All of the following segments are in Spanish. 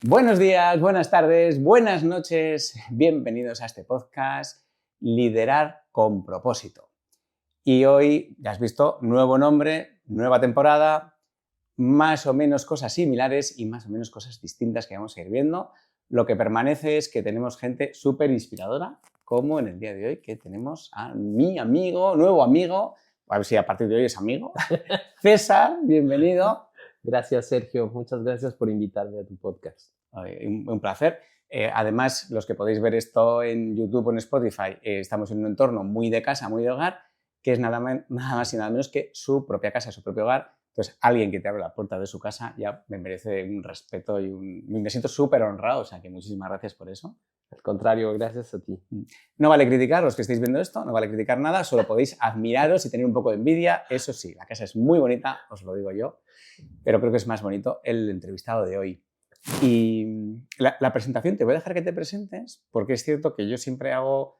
Buenos días, buenas tardes, buenas noches. Bienvenidos a este podcast Liderar con propósito. Y hoy, ya has visto, nuevo nombre, nueva temporada, más o menos cosas similares y más o menos cosas distintas que vamos a ir viendo. Lo que permanece es que tenemos gente súper inspiradora, como en el día de hoy, que tenemos a mi amigo, nuevo amigo, a ver si a partir de hoy es amigo, César, bienvenido. Gracias, Sergio. Muchas gracias por invitarme a tu podcast. Un placer. Además, los que podéis ver esto en YouTube o en Spotify, estamos en un entorno muy de casa, muy de hogar, que es nada más y nada menos que su propia casa, su propio hogar. Entonces, alguien que te abre la puerta de su casa ya me merece un respeto y me siento súper honrado. O sea, que muchísimas gracias por eso. Al contrario, gracias a ti. No vale criticar, los que estáis viendo esto, no vale criticar nada, solo podéis admiraros y tener un poco de envidia. Eso sí, la casa es muy bonita, os lo digo yo, pero creo que es más bonito el entrevistado de hoy. Y la presentación, te voy a dejar que te presentes, porque es cierto que yo siempre hago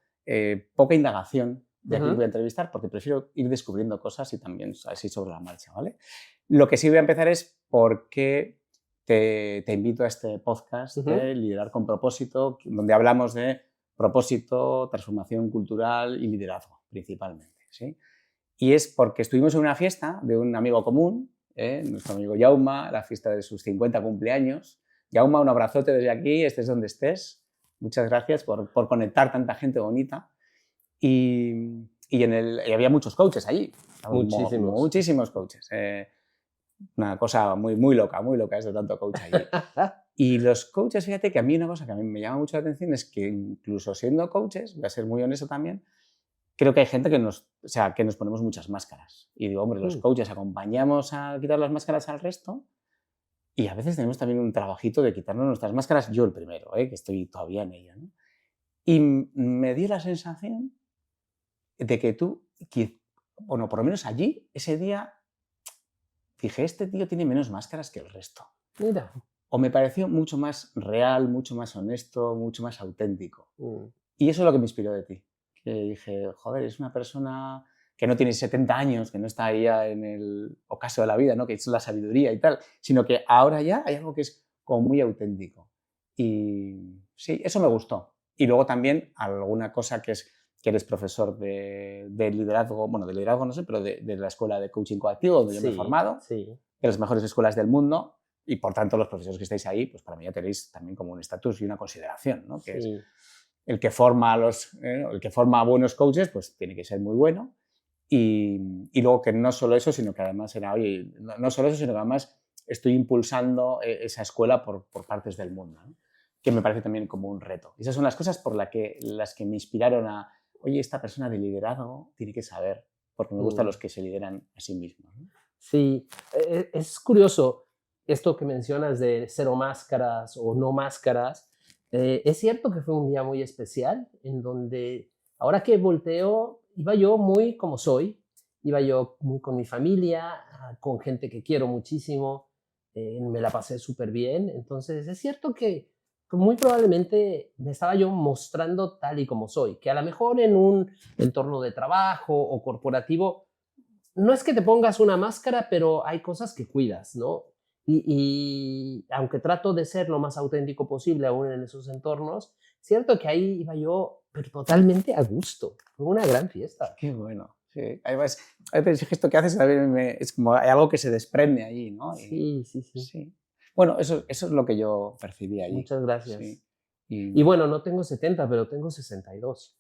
poca indagación de a quién voy a entrevistar, porque prefiero ir descubriendo cosas y también así sobre la marcha, ¿vale? Lo que sí voy a empezar es por qué te invito a este podcast de Liderar con propósito, donde hablamos de propósito, transformación cultural y liderazgo, principalmente, ¿sí? Y es porque estuvimos en una fiesta de un amigo común, nuestro amigo Jauma, la fiesta de sus 50 cumpleaños. Jauma, un abrazote desde aquí, estés donde estés. Muchas gracias por conectar tanta gente bonita. Y había muchos coaches allí. Muchísimos coaches. Una cosa muy loca es de tanto coach allí. Y los coaches, fíjate que a mí una cosa que a mí me llama mucho la atención es que incluso siendo coaches, voy a ser muy honesto también, creo que hay gente que nos ponemos muchas máscaras. Y digo, hombre, los coaches acompañamos a quitar las máscaras al resto y a veces tenemos también un trabajito de quitarnos nuestras máscaras, yo el primero, que estoy todavía en ello, ¿no? Y me dio la sensación de que tú, bueno, por lo menos allí, ese día, dije, este tío tiene menos máscaras que el resto. Mira. O me pareció mucho más real, mucho más honesto, mucho más auténtico. Y eso es lo que me inspiró de ti. Que dije, joder, es una persona que no tiene 70 años, que no está ahí ya en el ocaso de la vida, ¿no? Que es la sabiduría y tal, sino que ahora ya hay algo que es como muy auténtico. Y sí, eso me gustó. Y luego también alguna cosa que es que eres profesor de liderazgo, bueno, de liderazgo no sé, pero de la escuela de coaching coactivo donde yo me he formado, de las mejores escuelas del mundo, y por tanto los profesores que estáis ahí, pues para mí ya tenéis también como un estatus y una consideración, ¿no? Que es el que forma a buenos coaches, pues tiene que ser muy bueno. Y luego que no solo eso, sino que además no solo eso, sino que además estoy impulsando esa escuela por partes del mundo, ¿no? Que me parece también como un reto. Esas son las cosas por las que me inspiraron a, oye, esta persona de liderazgo tiene que saber, porque me gustan los que se lideran a sí mismos, ¿no? Sí, es curioso esto que mencionas de cero máscaras o no máscaras. Es cierto que fue un día muy especial en donde, ahora que volteo, iba yo muy como soy, iba yo muy con mi familia, con gente que quiero muchísimo, me la pasé súper bien. Entonces, es cierto que muy probablemente me estaba yo mostrando tal y como soy, que a lo mejor en un entorno de trabajo o corporativo, no es que te pongas una máscara, pero hay cosas que cuidas, ¿no? Y aunque trato de ser lo más auténtico posible aún en esos entornos, cierto que ahí iba yo, pero totalmente a gusto. Fue una gran fiesta. Qué bueno. Sí. Además, a veces el gesto que haces también es como hay algo que se desprende allí, ¿no? Sí. Sí. Bueno, eso es lo que yo percibí allí. Muchas gracias. Sí. Y bueno, no tengo 70, pero tengo 62.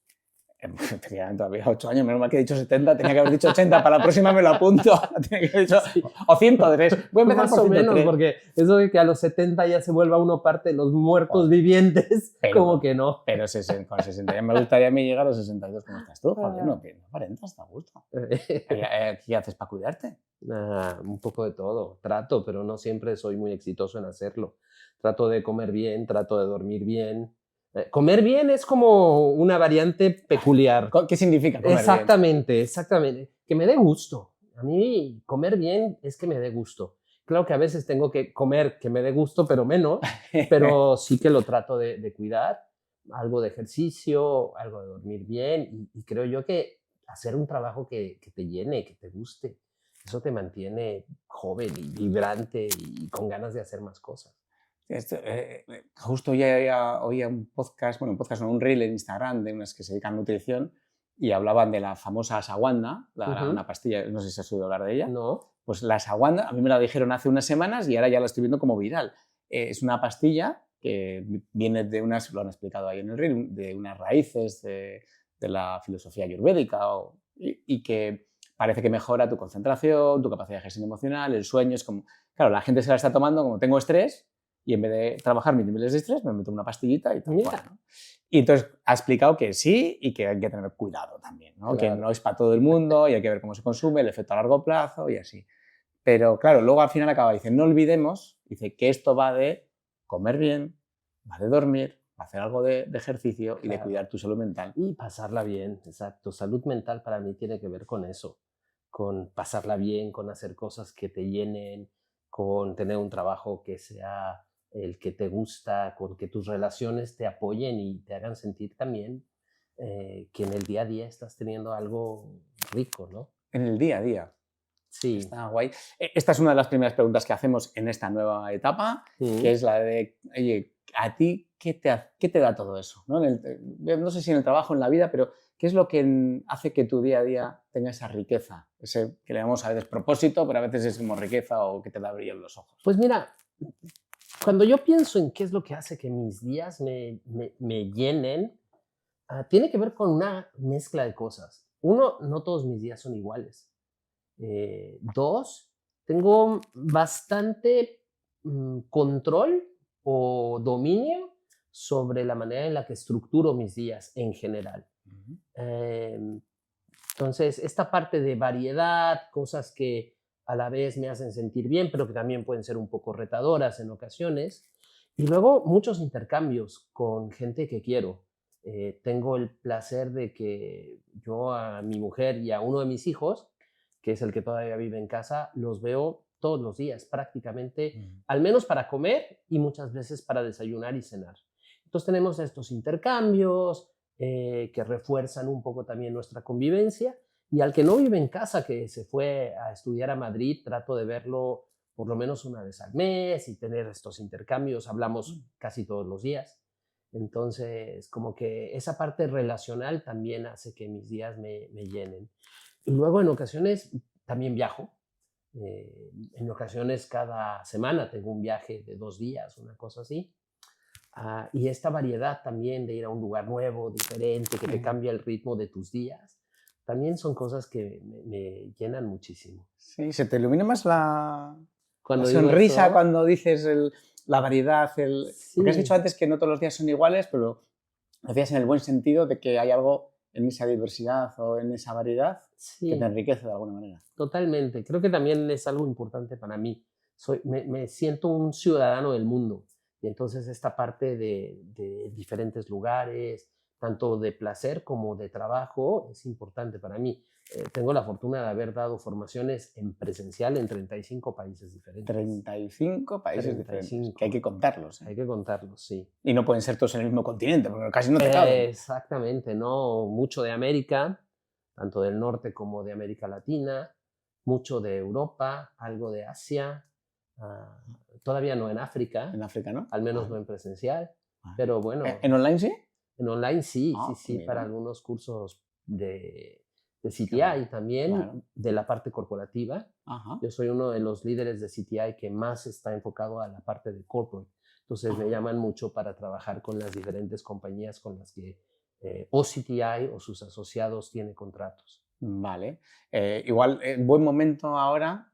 Tenía todavía 8 años, menos mal que he dicho 70, tenía que haber dicho 80, para la próxima me lo apunto. Tenía que haber dicho, o 103. Voy a empezar Más por o 103. menos, porque eso de que a los 70 ya se vuelva uno parte de los muertos vivientes, como que no. Pero con 60 ya me gustaría a mí llegar a los 62 como estás tú. Joder, no aparentas, está a gusto. ¿Qué haces para cuidarte? Un poco de todo. Trato, pero no siempre soy muy exitoso en hacerlo. Trato de comer bien, trato de dormir bien. Comer bien es como una variante peculiar. ¿Qué significa comer bien? Exactamente. Que me dé gusto. A mí comer bien es que me dé gusto. Claro que a veces tengo que comer que me dé gusto, pero menos, pero sí que lo trato de cuidar. Algo de ejercicio, algo de dormir bien, y creo yo que hacer un trabajo que te llene, que te guste, eso te mantiene joven y vibrante y con ganas de hacer más cosas. Justo hoy oía un podcast, bueno, un podcast, no, un reel en Instagram de unas que se dedican a nutrición y hablaban de la famosa ashwagandha, una pastilla, no sé si has oído hablar de ella. No. Pues la ashwagandha, a mí me la dijeron hace unas semanas y ahora ya la estoy viendo como viral. Es una pastilla que viene de unas, lo han explicado ahí en el reel, de unas raíces de la filosofía ayurvédica y que parece que mejora tu concentración, tu capacidad de gestión emocional, el sueño. Es como, claro, la gente se la está tomando como tengo estrés y en vez de trabajar mis niveles de estrés me meto una pastillita y tal cual, ¿no? Y entonces ha explicado que sí y que hay que tener cuidado también, ¿no? Claro. Que no es para todo el mundo y hay que ver cómo se consume, el efecto a largo plazo y así. Pero claro, luego al final acaba, dice, no olvidemos, dice que esto va de comer bien, va de dormir, va a hacer algo de ejercicio y de cuidar tu salud mental. Y pasarla bien, exacto. Salud mental para mí tiene que ver con eso, con pasarla bien, con hacer cosas que te llenen, con tener un trabajo que sea el que te gusta, con que tus relaciones te apoyen y te hagan sentir también que en el día a día estás teniendo algo rico, ¿no? En el día a día. Sí. Está guay. Esta es una de las primeras preguntas que hacemos en esta nueva etapa, que es la de, oye, ¿a ti qué te da todo eso? No sé si en el trabajo, en la vida, pero ¿qué es lo que hace que tu día a día tenga esa riqueza? Ese que le llamamos a veces propósito, pero a veces es como riqueza o que te da brillo en los ojos. Pues mira, cuando yo pienso en qué es lo que hace que mis días me llenen, tiene que ver con una mezcla de cosas. Uno, no todos mis días son iguales. Dos, tengo bastante control o dominio sobre la manera en la que estructuro mis días en general. Entonces, esta parte de variedad, cosas que a la vez me hacen sentir bien, pero que también pueden ser un poco retadoras en ocasiones. Y luego muchos intercambios con gente que quiero. Tengo el placer de que yo a mi mujer y a uno de mis hijos, que es el que todavía vive en casa, los veo todos los días prácticamente, al menos para comer y muchas veces para desayunar y cenar. Entonces tenemos estos intercambios que refuerzan un poco también nuestra convivencia, y al que no vive en casa, que se fue a estudiar a Madrid, trato de verlo por lo menos una vez al mes y tener estos intercambios, hablamos casi todos los días. Entonces, como que esa parte relacional también hace que mis días me llenen. Y luego en ocasiones también viajo. En ocasiones cada semana tengo un viaje de 2 días, una cosa así. Y esta variedad también de ir a un lugar nuevo, diferente, que te cambia el ritmo de tus días, también son cosas que me llenan muchísimo. Sí, se te ilumina más la sonrisa eso, cuando dices la variedad. Sí. Porque has dicho antes que no todos los días son iguales, pero lo decías en el buen sentido de que hay algo en esa diversidad o en esa variedad que te enriquece de alguna manera. Totalmente. Creo que también es algo importante para mí. Me siento un ciudadano del mundo. Y entonces esta parte de diferentes lugares, tanto de placer como de trabajo, es importante para mí. Tengo la fortuna de haber dado formaciones en presencial en 35 países diferentes. 35 países diferentes, que hay que contarlos. Hay que contarlos, sí. Y no pueden ser todos en el mismo continente, porque casi no te caben. Exactamente, no. Mucho de América, tanto del norte como de América Latina, mucho de Europa, algo de Asia, todavía no en África. En África, ¿no? Al menos no en presencial, pero bueno. ¿En online sí? En online sí, sí, para algunos cursos de CTI también, de la parte corporativa. Yo soy uno de los líderes de CTI que más está enfocado a la parte de corporate. Entonces me llaman mucho para trabajar con las diferentes compañías con las que o CTI o sus asociados tiene contratos. Vale. Igual, buen momento ahora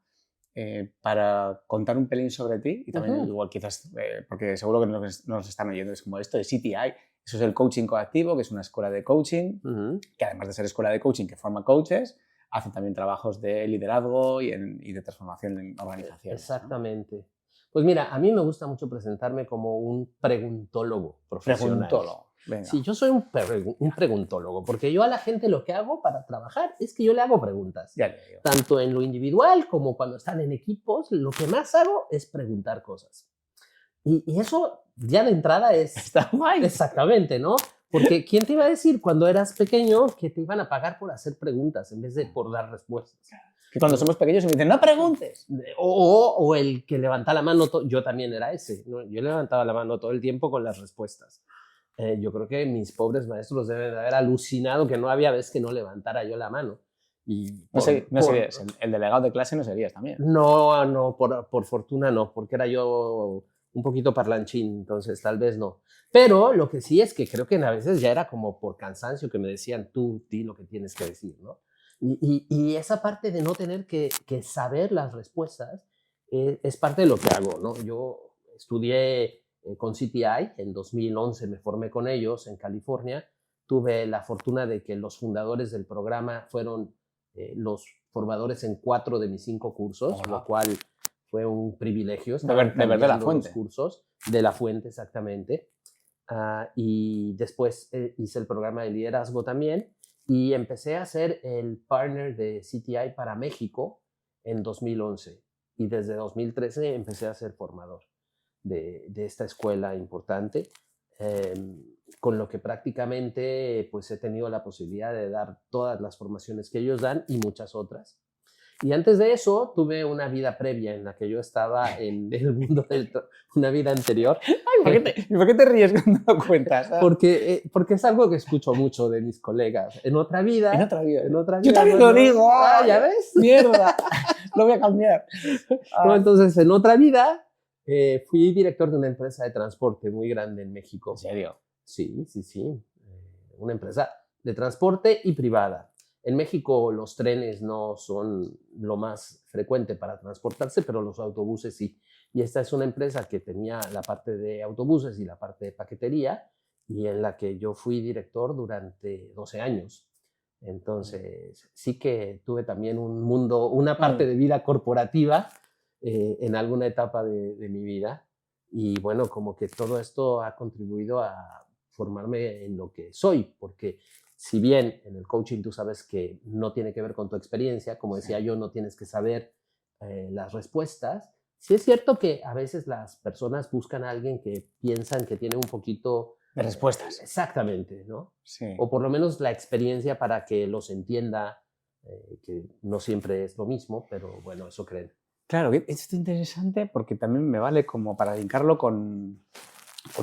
para contar un pelín sobre ti y también igual quizás, porque seguro que nos están oyendo, es como esto de CTI. Eso es el coaching coactivo, que es una escuela de coaching, que además de ser escuela de coaching que forma coaches, hace también trabajos de liderazgo y de transformación en organizaciones. Exactamente. ¿No? Pues mira, a mí me gusta mucho presentarme como un preguntólogo profesional. Preguntólogo. Venga. Sí, yo soy un preguntólogo, porque yo a la gente lo que hago para trabajar es que yo le hago preguntas. Ya le digo. Tanto en lo individual como cuando están en equipos, lo que más hago es preguntar cosas. Y eso ya de entrada está guay. Exactamente, ¿no? Porque ¿quién te iba a decir cuando eras pequeño que te iban a pagar por hacer preguntas en vez de por dar respuestas? Y cuando somos pequeños me dicen, no preguntes. O el que levanta la mano, yo también era ese, ¿no? Yo levantaba la mano todo el tiempo con las respuestas. Yo creo que mis pobres maestros deben de haber alucinado que no había vez que no levantara yo la mano. Y no serías, el delegado de clase no serías también. No, por fortuna no, porque era yo un poquito parlanchín, entonces tal vez no. Pero lo que sí es que creo que a veces ya era como por cansancio que me decían, tú di lo que tienes que decir, ¿no? Y esa parte de no tener que saber las respuestas es parte de lo que hago, ¿no? Yo estudié con CTI, en 2011 me formé con ellos en California. Tuve la fortuna de que los fundadores del programa fueron los formadores en 4 de mis 5 cursos, lo cual fue un privilegio. De verdad la fuente. Los cursos de la fuente, exactamente. Y después hice el programa de liderazgo también y empecé a ser el partner de CTI para México en 2011. Y desde 2013 empecé a ser formador de esta escuela importante, con lo que prácticamente pues, he tenido la posibilidad de dar todas las formaciones que ellos dan y muchas otras. Y antes de eso tuve una vida previa en la que yo estaba en el mundo una vida anterior. Ay, ¿por qué te ríes cuando lo cuentas? Porque es algo que escucho mucho de mis colegas. En otra vida. En otra vida. Yo también lo digo. ¿Ya ves? Mierda. Lo voy a cambiar. No, entonces, en otra vida fui director de una empresa de transporte muy grande en México. ¿En serio? Sí. Una empresa de transporte y privada. En México los trenes no son lo más frecuente para transportarse, pero los autobuses sí. Y esta es una empresa que tenía la parte de autobuses y la parte de paquetería, y en la que yo fui director durante 12 años. Entonces, sí que tuve también una parte de vida corporativa en alguna etapa de mi vida. Y bueno, como que todo esto ha contribuido a formarme en lo que soy, porque si bien en el coaching tú sabes que no tiene que ver con tu experiencia, como decía yo, no tienes que saber las respuestas, sí es cierto que a veces las personas buscan a alguien que piensan que tiene un poquito de respuestas. Exactamente, ¿no? Sí. O por lo menos la experiencia para que los entienda, que no siempre es lo mismo, pero bueno, eso creen. Claro, esto es interesante porque también me vale como para linkarlo con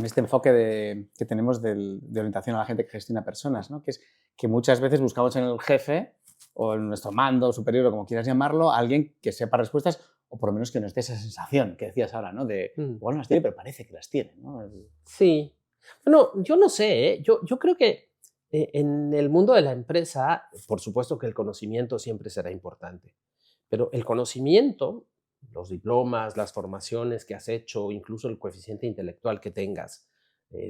este enfoque que tenemos de orientación a la gente que gestiona personas, ¿no? Que es que muchas veces buscamos en el jefe o en nuestro mando superior o como quieras llamarlo, a alguien que sepa respuestas o por lo menos que nos dé esa sensación que decías ahora, ¿no? De, igual no las tiene, pero parece que las tiene, ¿no? Sí. Bueno, yo no sé, ¿eh? Yo creo que en el mundo de la empresa, por supuesto que el conocimiento siempre será importante, pero el conocimiento, los diplomas, las formaciones que has hecho, incluso el coeficiente intelectual que tengas,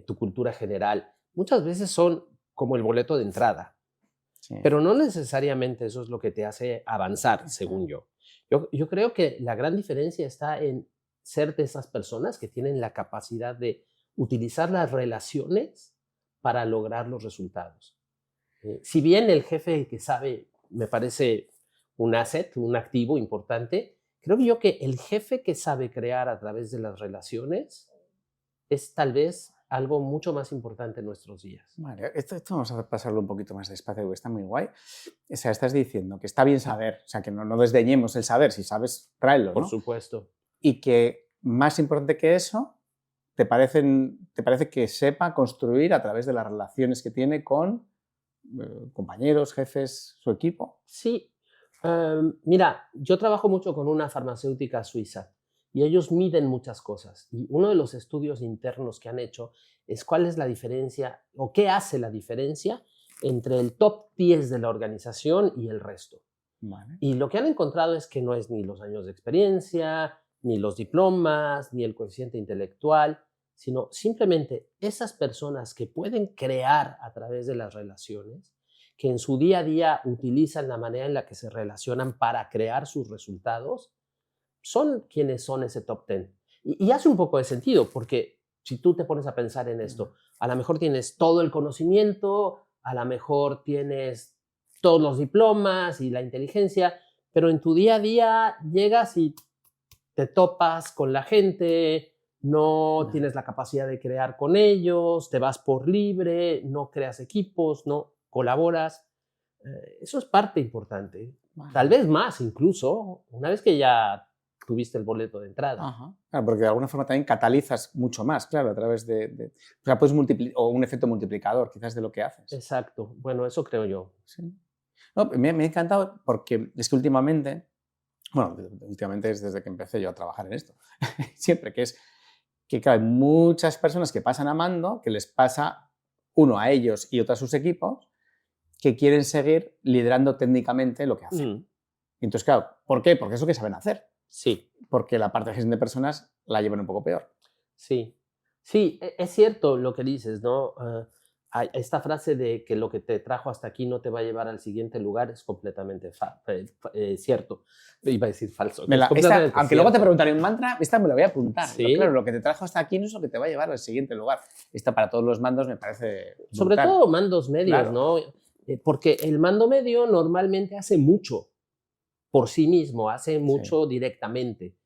tu cultura general, muchas veces son como el boleto de entrada, sí. Pero no necesariamente eso es lo que te hace avanzar, según yo. Yo creo que la gran diferencia está en ser de esas personas que tienen la capacidad de utilizar las relaciones para lograr los resultados. Si bien el jefe que sabe me parece un asset, un activo importante, creo yo que el jefe que sabe crear a través de las relaciones es tal vez algo mucho más importante en nuestros días. Vale, esto vamos a pasarlo un poquito más despacio porque está muy guay. O sea, estás diciendo que está bien saber, o sea, que no desdeñemos el saber, si sabes, tráelo, ¿no? Por supuesto. Y que más importante que eso, ¿te parece que sepa construir a través de las relaciones que tiene con compañeros, jefes, su equipo? Sí. Mira, yo trabajo mucho con una farmacéutica suiza y ellos miden muchas cosas. Y uno de los estudios internos que han hecho es cuál es la diferencia o qué hace la diferencia entre el top 10 de la organización y el resto. Vale. Y lo que han encontrado es que no es ni los años de experiencia, ni los diplomas, ni el coeficiente intelectual, sino simplemente esas personas que pueden crear a través de las relaciones, que en su día a día utilizan la manera en la que se relacionan para crear sus resultados, son quienes son ese top 10. Y hace un poco de sentido, porque si tú te pones a pensar en esto, a lo mejor tienes todo el conocimiento, a lo mejor tienes todos los diplomas y la inteligencia, pero en tu día a día llegas y te topas con la gente, no tienes la capacidad de crear con ellos, te vas por libre, no creas equipos, no colaboras. Eso es parte importante. Vale. Tal vez más incluso, una vez que ya tuviste el boleto de entrada. Ajá. Claro, porque de alguna forma también catalizas mucho más, claro, a través o sea, puedes o un efecto multiplicador quizás de lo que haces. Exacto. Bueno, eso creo yo. Sí. No, me ha encantado porque es que últimamente es desde que empecé yo a trabajar en esto, siempre, que es que claro, hay muchas personas que pasan a mando, que les pasa uno a ellos y otro a sus equipos, que quieren seguir liderando técnicamente lo que hacen. Mm, Entonces, claro, ¿por qué? Porque es lo que saben hacer. sí, Porque la parte de gestión de personas la llevan un poco peor. sí. Sí, es cierto lo que dices, ¿no? Hay esta frase de que lo que te trajo hasta aquí no te va a llevar al siguiente lugar es completamente cierto. Iba a decir falso. Es completamente Aunque luego te cierto. preguntaré un mantra, esta me la voy a apuntar. Sí. Pero claro, lo que te trajo hasta aquí no es lo que te va a llevar al siguiente lugar. Esta para todos los mandos me parece Sobre brutal. todo mandos medios, Claro. ¿no? Porque el mando medio normalmente hace mucho por sí mismo, hace mucho directamente.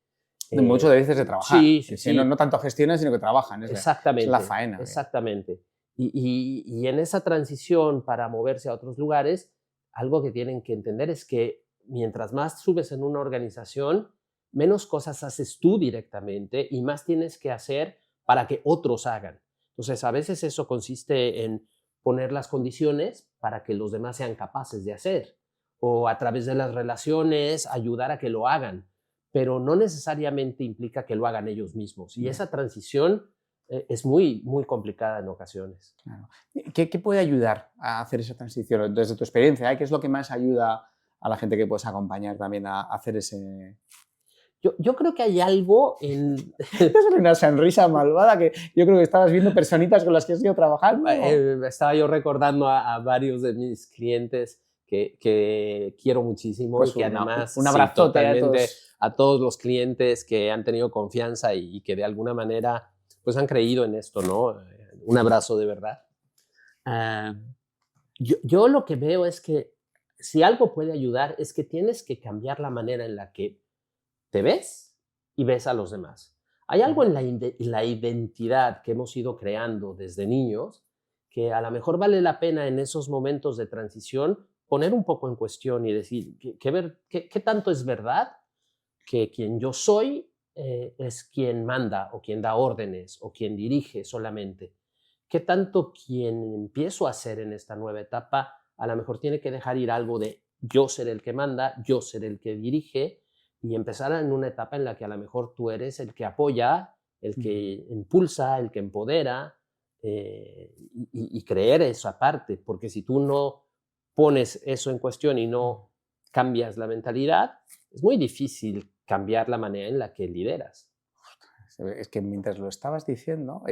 Mucho de veces de trabajar. Sí, sí, sí. No tanto gestionan, sino que trabajan. Exactamente. Es la faena. Exactamente. Y en esa transición para moverse a otros lugares, algo que tienen que entender es que mientras más subes en una organización, menos cosas haces tú directamente y más tienes que hacer para que otros hagan. Entonces, a veces eso consiste en poner las condiciones para que los demás sean capaces de hacer, o a través de las relaciones ayudar a que lo hagan, pero no necesariamente implica que lo hagan ellos mismos. Y esa transición es muy, muy complicada en ocasiones. Claro. ¿Qué puede ayudar a hacer esa transición? Desde tu experiencia, ¿qué es lo que más ayuda a la gente que puedes acompañar también a hacer ese...? Yo creo que hay algo en... Es una sonrisa malvada que yo creo que estabas viendo personitas con las que has ido trabajando. Estaba yo recordando a varios de mis clientes que quiero muchísimo, Pues y que además un abrazote totalmente a todos los clientes que han tenido confianza y que de alguna manera pues han creído en esto, ¿no? Un abrazo de verdad. Yo lo que veo es que si algo puede ayudar es que tienes que cambiar la manera en la que te ves y ves a los demás. Hay algo en la identidad que hemos ido creando desde niños que a lo mejor vale la pena en esos momentos de transición poner un poco en cuestión y decir, ¿qué tanto es verdad que quien yo soy es quien manda o quien da órdenes o quien dirige solamente? ¿Qué tanto quien empiezo a ser en esta nueva etapa a lo mejor tiene que dejar ir algo de yo ser el que manda, yo ser el que dirige, y empezar en una etapa en la que a lo mejor tú eres el que apoya, el que impulsa, el que empodera, y creer esa parte? Porque si tú no pones eso en cuestión y no cambias la mentalidad, es muy difícil cambiar la manera en la que lideras. Es que mientras lo estabas diciendo,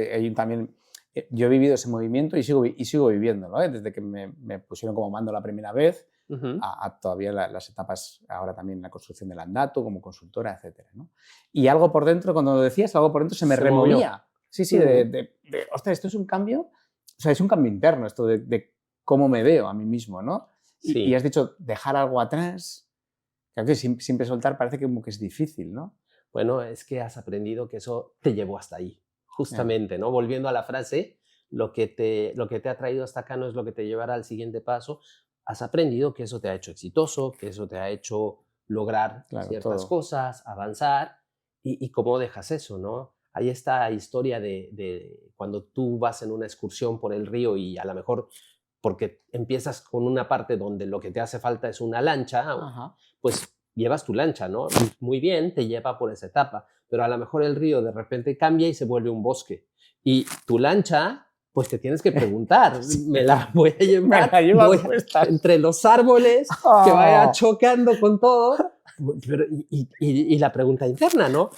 yo he vivido ese movimiento y sigo viviéndolo, ¿eh? Desde que me pusieron como mando la primera vez, Uh-huh. a todavía las etapas, ahora también la construcción del Andato, como consultora, etc., ¿no? Y algo por dentro, cuando lo decías, algo por dentro se me removía. Movió. Sí, ostras, esto es un cambio, o sea, es un cambio interno, esto de cómo me veo a mí mismo, ¿no? Sí. Y has dicho, dejar algo atrás, claro que siempre soltar parece como que es difícil, ¿no? Bueno, es que has aprendido que eso te llevó hasta ahí, justamente, ¿no? Volviendo a la frase, lo que te ha traído hasta acá no es lo que te llevará al siguiente paso. Has aprendido que eso te ha hecho exitoso, que eso te ha hecho lograr ciertas cosas, avanzar, y cómo dejas eso, ¿no? Hay esta historia de cuando tú vas en una excursión por el río y a lo mejor porque empiezas con una parte donde lo que te hace falta es una lancha, Ajá. pues llevas tu lancha, ¿no? Muy bien, te lleva por esa etapa, pero a lo mejor el río de repente cambia y se vuelve un bosque. Y tu lancha, pues te tienes que preguntar, ¿me la voy a llevar entre los árboles, que vaya chocando con todo? Pero, y la pregunta interna, ¿no?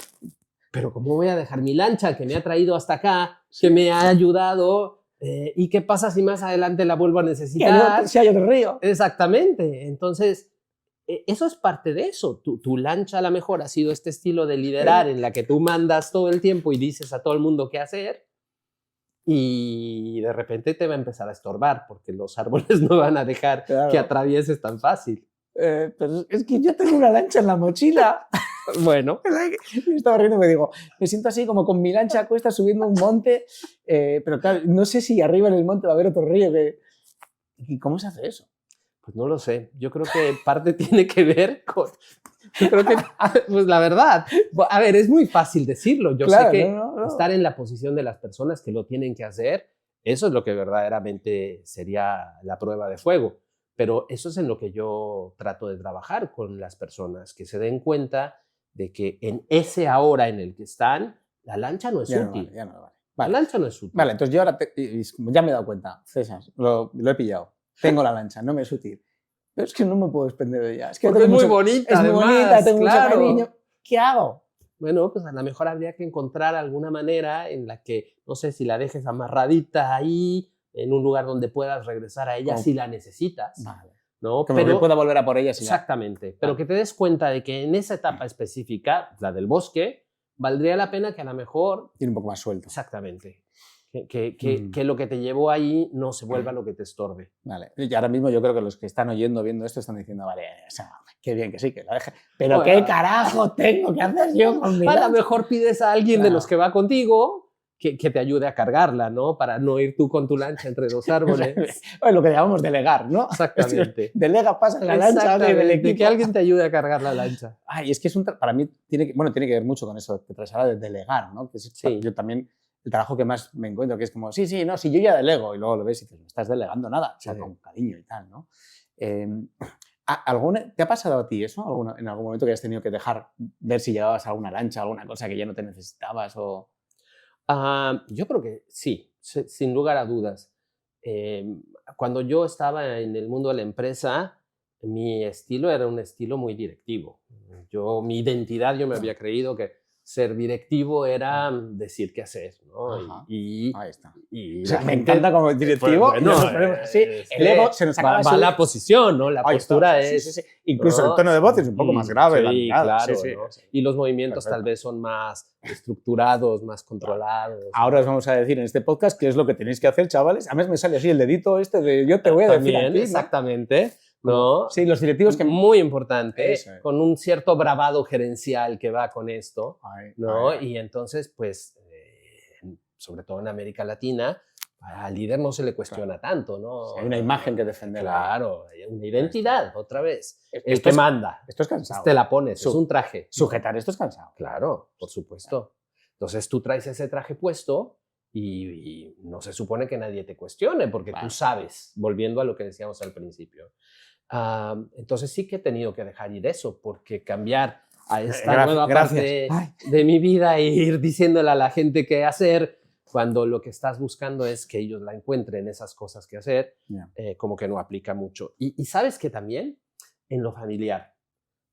Pero ¿cómo voy a dejar mi lancha que me ha traído hasta acá, que me ha ayudado? ¿Y qué pasa si más adelante la vuelvo a necesitar? Si hay otro río. Exactamente. Entonces, eso es parte de eso. Tu lancha a lo mejor ha sido este estilo de liderar en la que tú mandas todo el tiempo y dices a todo el mundo qué hacer, y de repente te va a empezar a estorbar porque los árboles no van a dejar que atravieses tan fácil. Pero es que yo tengo una lancha en la mochila. Bueno. Me estaba riendo y me digo, me siento así como con mi lancha a cuesta subiendo un monte, pero claro, no sé si arriba en el monte va a haber otro río. ¿Y cómo se hace eso? Pues no lo sé. Yo creo que parte tiene que ver con... Yo creo que, pues la verdad, a ver, es muy fácil decirlo. Yo Claro, sé que no. estar en la posición de las personas que lo tienen que hacer, eso es lo que verdaderamente sería la prueba de fuego. Pero eso es en lo que yo trato de trabajar con las personas, que se den cuenta de que en ese ahora en el que están, la lancha no es útil. Ya no vale. La lancha no es útil. Vale, entonces yo ahora, ya me he dado cuenta, César, lo he pillado. Tengo la lancha, no me es útil. Pero es que no me puedo desprender de ella. Es que porque es muy bonita, es muy bonita, tengo mucho claro. cariño. ¿Qué hago? Bueno, pues a lo mejor habría que encontrar alguna manera en la que, no sé, si la dejes amarradita ahí, en un lugar donde puedas regresar a ella si la necesitas. Vale. ¿No? Como que pueda volver a por ella. Exactamente. Pero que te des cuenta de que en esa etapa específica, la del bosque, valdría la pena que a lo mejor... Ir un poco más suelto. Exactamente. Que lo que te llevó ahí no se vuelva lo que te estorbe. Vale. Y ahora mismo yo creo que los que están viendo esto, están diciendo, vale, o sea, qué bien que sí, que lo deje. Pero ¿qué carajo tengo que hacer yo con mi lancha? A lo mejor pides a alguien de los que va contigo que te ayude a cargarla, ¿no? Para no ir tú con tu lancha entre dos árboles. Lo que llamamos delegar, ¿no? Exactamente. Delega, pasa la lancha del equipo. De que alguien te ayude a cargar la lancha. Ay, es que para mí tiene que ver mucho con eso que traes ahora de delegar, ¿no? Que sí. Yo también, el trabajo que más me encuentro, que es como, sí, no, si yo ya delego, y luego lo ves y dices, no estás delegando nada, o sea, con cariño y tal, ¿no? ¿Te ha pasado a ti eso? ¿En algún momento que has tenido que dejar ver si llevabas alguna lancha, alguna cosa que ya no te necesitabas o...? Yo creo que sí, sin lugar a dudas. Cuando yo estaba en el mundo de la empresa, mi estilo era un estilo muy directivo. Mi identidad, yo me había creído que ser directivo era decir qué hacer, ¿no? Ahí está. Y o sea, me encanta como directivo. Pues, bueno, sí, el ego se nos acaba va la posición, ¿no? La postura es... Sí. Incluso el tono de voz es un poco más grave. Sí, claro. Sí. ¿no? Y los movimientos tal vez son más estructurados, más controlados. Ahora os vamos a decir en este podcast qué es lo que tenéis que hacer, chavales. A mí me sale así el dedito de yo te voy a decir a ti, ¿no? Exactamente. ¿No? Sí, los directivos que... Muy importante, con un cierto bravado gerencial que va con esto, ¿no? Y entonces, pues, sobre todo en América Latina, al líder no se le cuestiona tanto, ¿no? Sí, hay una imagen que defender. Claro, una identidad, otra vez. El que manda. Esto es cansado. Te la pones, es un traje. Sujetar esto es cansado. Claro, por supuesto. Entonces tú traes ese traje puesto y no se supone que nadie te cuestione, porque tú sabes, volviendo a lo que decíamos al principio. Entonces sí que he tenido que dejar ir eso, porque cambiar a esta nueva parte de mi vida e ir diciéndole a la gente qué hacer, cuando lo que estás buscando es que ellos la encuentren, esas cosas que hacer, como que no aplica mucho. Y sabes que también en lo familiar,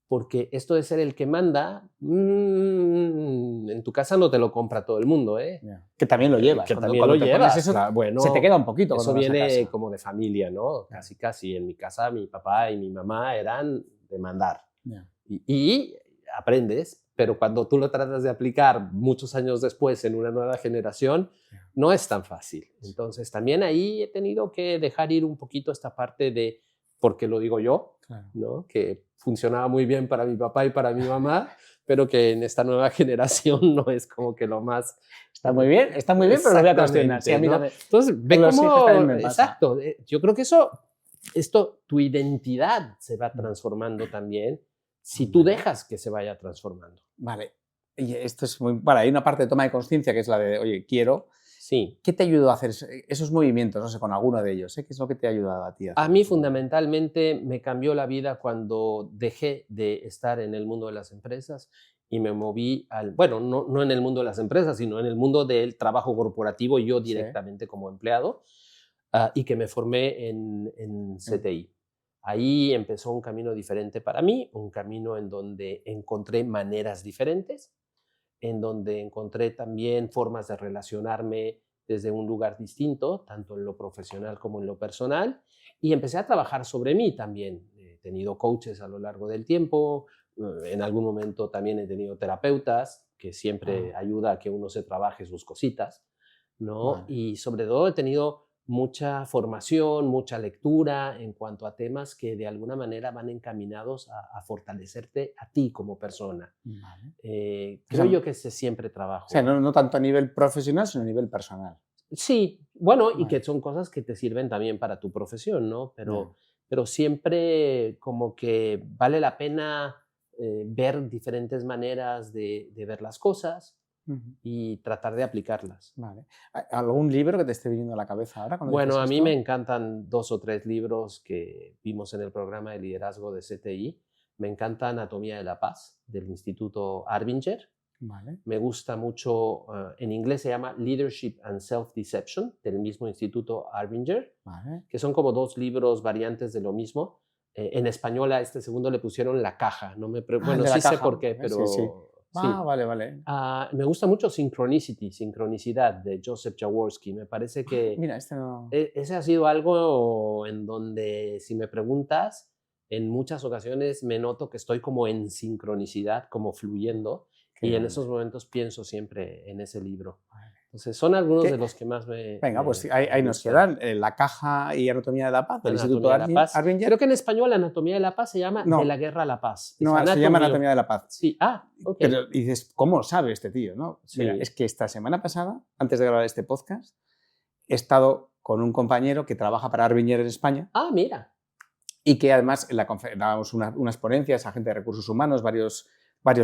porque esto de ser el que manda, en tu casa no te lo compra todo el mundo, ¿eh? Que también lo llevas. Que también lo llevas. Eso, claro, bueno, se te queda un poquito. Eso viene como de familia, ¿no? Casi. En mi casa, mi papá y mi mamá eran de mandar. Y aprendes, pero cuando tú lo tratas de aplicar muchos años después en una nueva generación, no es tan fácil. Entonces, también ahí he tenido que dejar ir un poquito esta parte de, porque lo digo yo, ¿no? Que funcionaba muy bien para mi papá y para mi mamá, pero que en esta nueva generación no es como que lo más... Está muy bien, pero lo voy a cuestionar. Sí, ¿no? Entonces, ve cómo... Exacto. Yo creo que tu identidad se va transformando también si tú dejas que se vaya transformando. Vale. Y esto es muy... Vale, hay una parte de toma de conciencia que es la de, oye, quiero... Sí. ¿Qué te ayudó a hacer esos movimientos? No sé, con alguno de ellos. ¿Qué es lo que te ha ayudado a ti? A mí, fundamentalmente, me cambió la vida cuando dejé de estar en el mundo de las empresas y me moví no en el mundo de las empresas, sino en el mundo del trabajo corporativo, yo directamente como empleado, y que me formé en CTI. Ahí empezó un camino diferente para mí, un camino en donde encontré maneras diferentes, en donde encontré también formas de relacionarme desde un lugar distinto, tanto en lo profesional como en lo personal, y empecé a trabajar sobre mí también. He tenido coaches a lo largo del tiempo, en algún momento también he tenido terapeutas, que siempre ayuda a que uno se trabaje sus cositas, ¿no? Y sobre todo he tenido mucha formación, mucha lectura en cuanto a temas que de alguna manera van encaminados a fortalecerte a ti como persona. Creo yo que ese siempre trabajo. O sea, no tanto a nivel profesional, sino a nivel personal. Sí, bueno, y que son cosas que te sirven también para tu profesión, ¿no? Pero pero siempre como que vale la pena ver diferentes maneras de ver las cosas Ujú. y tratar de aplicarlas. Vale. ¿Algún libro que te esté viniendo a la cabeza ahora cuando dices Bueno, a mí me esto? encantan 2 o 3 libros que vimos en el programa de liderazgo de CTI. Me encanta Anatomía de la Paz, del Instituto Arbinger. Vale, Me gusta mucho, en inglés se llama Leadership and Self-Deception, del mismo Instituto Arbinger, vale. que son como 2 libros variantes de lo mismo. En español a este segundo le pusieron La Caja. No me Ah, el bueno, de la sí sé caja. por qué, Sí, sí. pero Ah, sí. vale, vale. Me gusta mucho Synchronicity, Sincronicidad, de Joseph Jaworski. Me parece que Mira, este no. ese ha sido algo en donde, si me preguntas, en muchas ocasiones me noto que estoy como en sincronicidad, como fluyendo, Qué y en grande. esos momentos pienso siempre en ese libro. Vale. Entonces, son algunos de ¿Qué? los que más Venga, pues sí, ahí, me ahí nos gustan. quedan La caja y Anatomía de la Paz del Instituto Anatomía de la Paz. Arbinger. Creo que en español Anatomía de la Paz se llama De la No, Guerra a la Paz. Es no, se llama Anatomy of... Anatomía de la Paz. Sí, ok. Pero dices, ¿cómo sabe este tío? ¿No? Mira, es Sí. que esta semana pasada, antes de grabar este podcast, he estado con un compañero que trabaja para Arbinger en España Mira. y que además dábamos unas ponencias a gente de recursos humanos, varios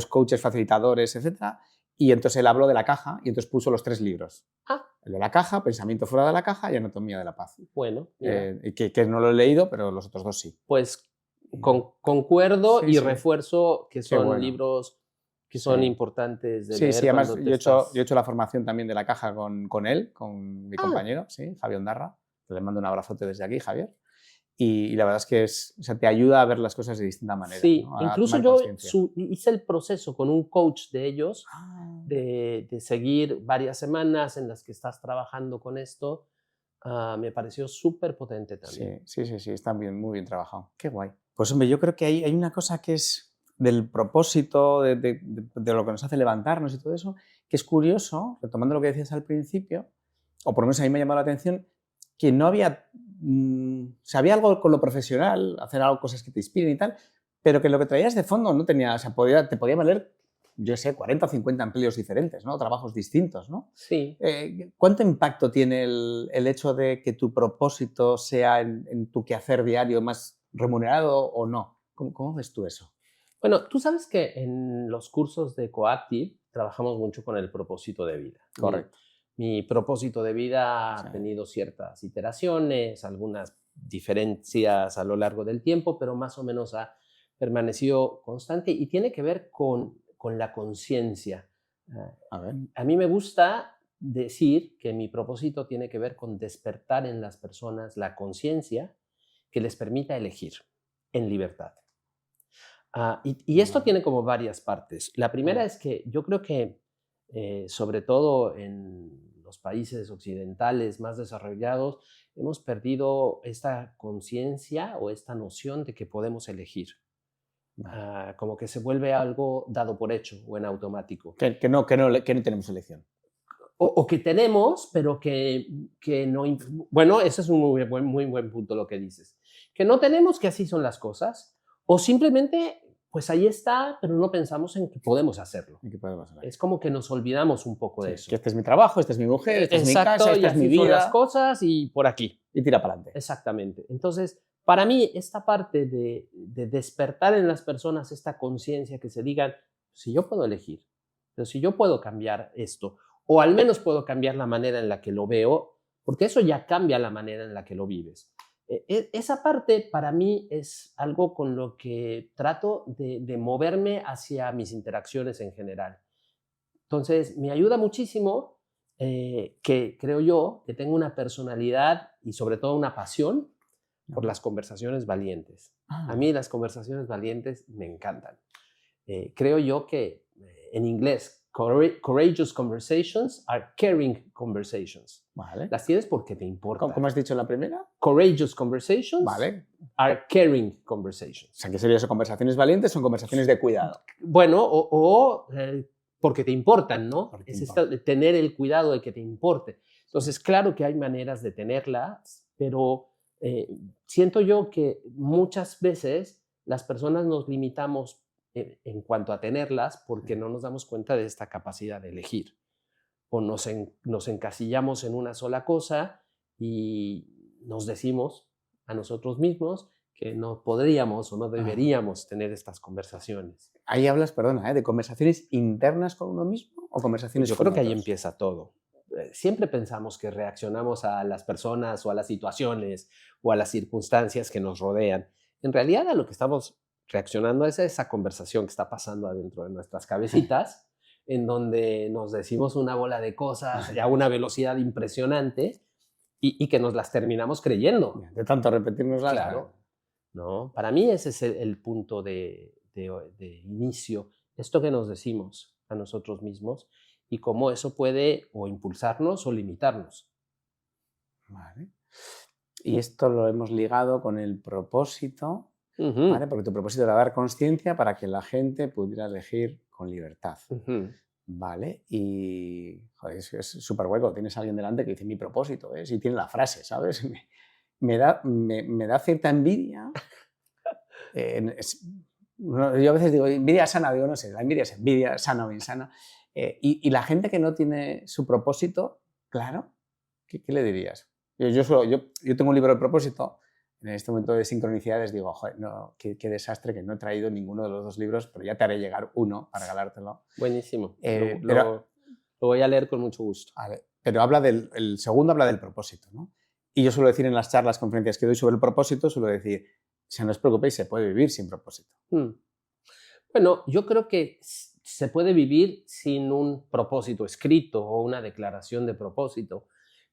coaches, facilitadores, etc. Y entonces él habló de la caja y entonces puso los 3 libros. Ah, El de la caja, Pensamiento fuera de la caja y Anatomía de la Paz. bueno, mira. Que no lo he leído, pero los otros 2 sí. Pues concuerdo Sí, y sí, refuerzo que qué son bueno. libros que son Sí. importantes de Sí, sí, leer además cuando te yo he estás... hecho la formación también de la caja con él, con mi Ah, compañero, sí, Javier Ondarra. Le mando un abrazote desde aquí, Javier. Y la verdad es que o sea, te ayuda a ver las cosas de distinta manera, sí, ¿no? A incluso tomar yo conciencia. hice el proceso con un coach de ellos Ah, de seguir varias semanas en las que estás trabajando con esto. Me pareció súper potente sí, también. sí, sí, sí, está bien, muy bien trabajado. Qué guay. Pues hombre, yo creo que hay una cosa que es del propósito, de lo que nos hace levantarnos y todo eso, que es curioso, retomando lo que decías al principio, o por lo menos a mí me ha llamado la atención, que no había, o sea, había algo con lo profesional, hacer algo, cosas que te inspiren y tal, pero que lo que traías de fondo no tenía, o sea, te podía valer, yo sé, 40 o 50 empleos diferentes, ¿no? Trabajos distintos, ¿no? Sí. ¿Cuánto impacto tiene el hecho de que tu propósito sea en tu quehacer diario más remunerado o no? ¿Cómo ves tú eso? Bueno, tú sabes que en los cursos de Coactive trabajamos mucho con el propósito de vida. Correcto. Mi propósito de vida Sí. ha tenido ciertas iteraciones, algunas diferencias a lo largo del tiempo, pero más o menos ha permanecido constante y tiene que ver con la conciencia. A ver. A mí me gusta decir que mi propósito tiene que ver con despertar en las personas la conciencia que les permita elegir en libertad. Y esto Vale. tiene como varias partes. La A primera ver. es que yo creo que, sobre todo en los países occidentales más desarrollados, hemos perdido esta conciencia o esta noción de que podemos elegir. Vale. Como que se vuelve algo dado por hecho o en automático. Que no tenemos elección. O que tenemos, pero que no... Bueno, ese es un muy buen punto lo que dices. Que no tenemos, que así son las cosas, o simplemente, pues ahí está, pero no pensamos en que podemos hacerlo. ¿Y qué podemos hacer? Es como que nos olvidamos un poco de Sí, eso. que este es mi trabajo, esta es mi mujer, esta es mi casa, Exacto, y esta es mi así son las vida. cosas y por aquí. Y tira para adelante. Exactamente. Entonces, para mí, esta parte de despertar en las personas esta conciencia que se digan, si yo puedo elegir, pero si yo puedo cambiar esto, o al menos puedo cambiar la manera en la que lo veo, porque eso ya cambia la manera en la que lo vives. Esa parte para mí es algo con lo que trato de moverme hacia mis interacciones en general. Entonces, me ayuda muchísimo que creo yo que tengo una personalidad y sobre todo una pasión por las conversaciones valientes. A Ah, mí las conversaciones valientes me encantan. Creo yo que en inglés, courageous conversations are caring conversations. vale. Las tienes porque te importa. ¿Cómo has dicho en la primera? Courageous conversations Vale. are caring O conversations. sea, ¿qué sería eso? ¿Conversaciones valientes? Son conversaciones de cuidado. Bueno, porque te importan, ¿no? Porque te Es importa. de tener el cuidado de que te importe. Entonces, claro que hay maneras de tenerlas, pero siento yo que muchas veces las personas nos limitamos en cuanto a tenerlas porque no nos damos cuenta de esta capacidad de elegir. O nos encasillamos en una sola cosa y nos decimos a nosotros mismos que no podríamos o no deberíamos tener estas conversaciones. Ahí hablas, perdona, de conversaciones internas con uno mismo o conversaciones Yo con creo que ahí otros. empieza todo. Siempre pensamos que reaccionamos a las personas o a las situaciones o a las circunstancias que nos rodean. En realidad, a lo que estamos reaccionando es a esa conversación que está pasando adentro de nuestras cabecitas, en donde nos decimos una bola de cosas a una velocidad impresionante y que nos las terminamos creyendo. De tanto repetirnos las Claro, ¿no? Para mí ese es el punto de inicio, esto que nos decimos a nosotros mismos y cómo eso puede o impulsarnos o limitarnos. Vale. Y esto lo hemos ligado con el propósito, ¿vale? Porque tu propósito era dar consciencia para que la gente pudiera elegir con libertad. Vale, y joder, es súper hueco. Tienes a alguien delante que dice mi propósito, ¿eh? Y tiene la frase, ¿sabes? Me da cierta envidia. Yo a veces digo, envidia sana, digo, no sé, la envidia es envidia, sana o insana. Y la gente que no tiene su propósito, claro, ¿qué le dirías? Yo tengo un libro de propósito. En este momento de sincronicidades digo, joder, no, qué desastre que no he traído ninguno de los dos libros, pero ya te haré llegar uno para regalártelo. Buenísimo. Pero lo voy a leer con mucho gusto. Vale, pero el segundo habla del propósito, ¿no? Y yo suelo decir en las charlas, conferencias que doy sobre el propósito, suelo decir, no os preocupéis, se puede vivir sin propósito. Bueno, yo creo que se puede vivir sin un propósito escrito o una declaración de propósito.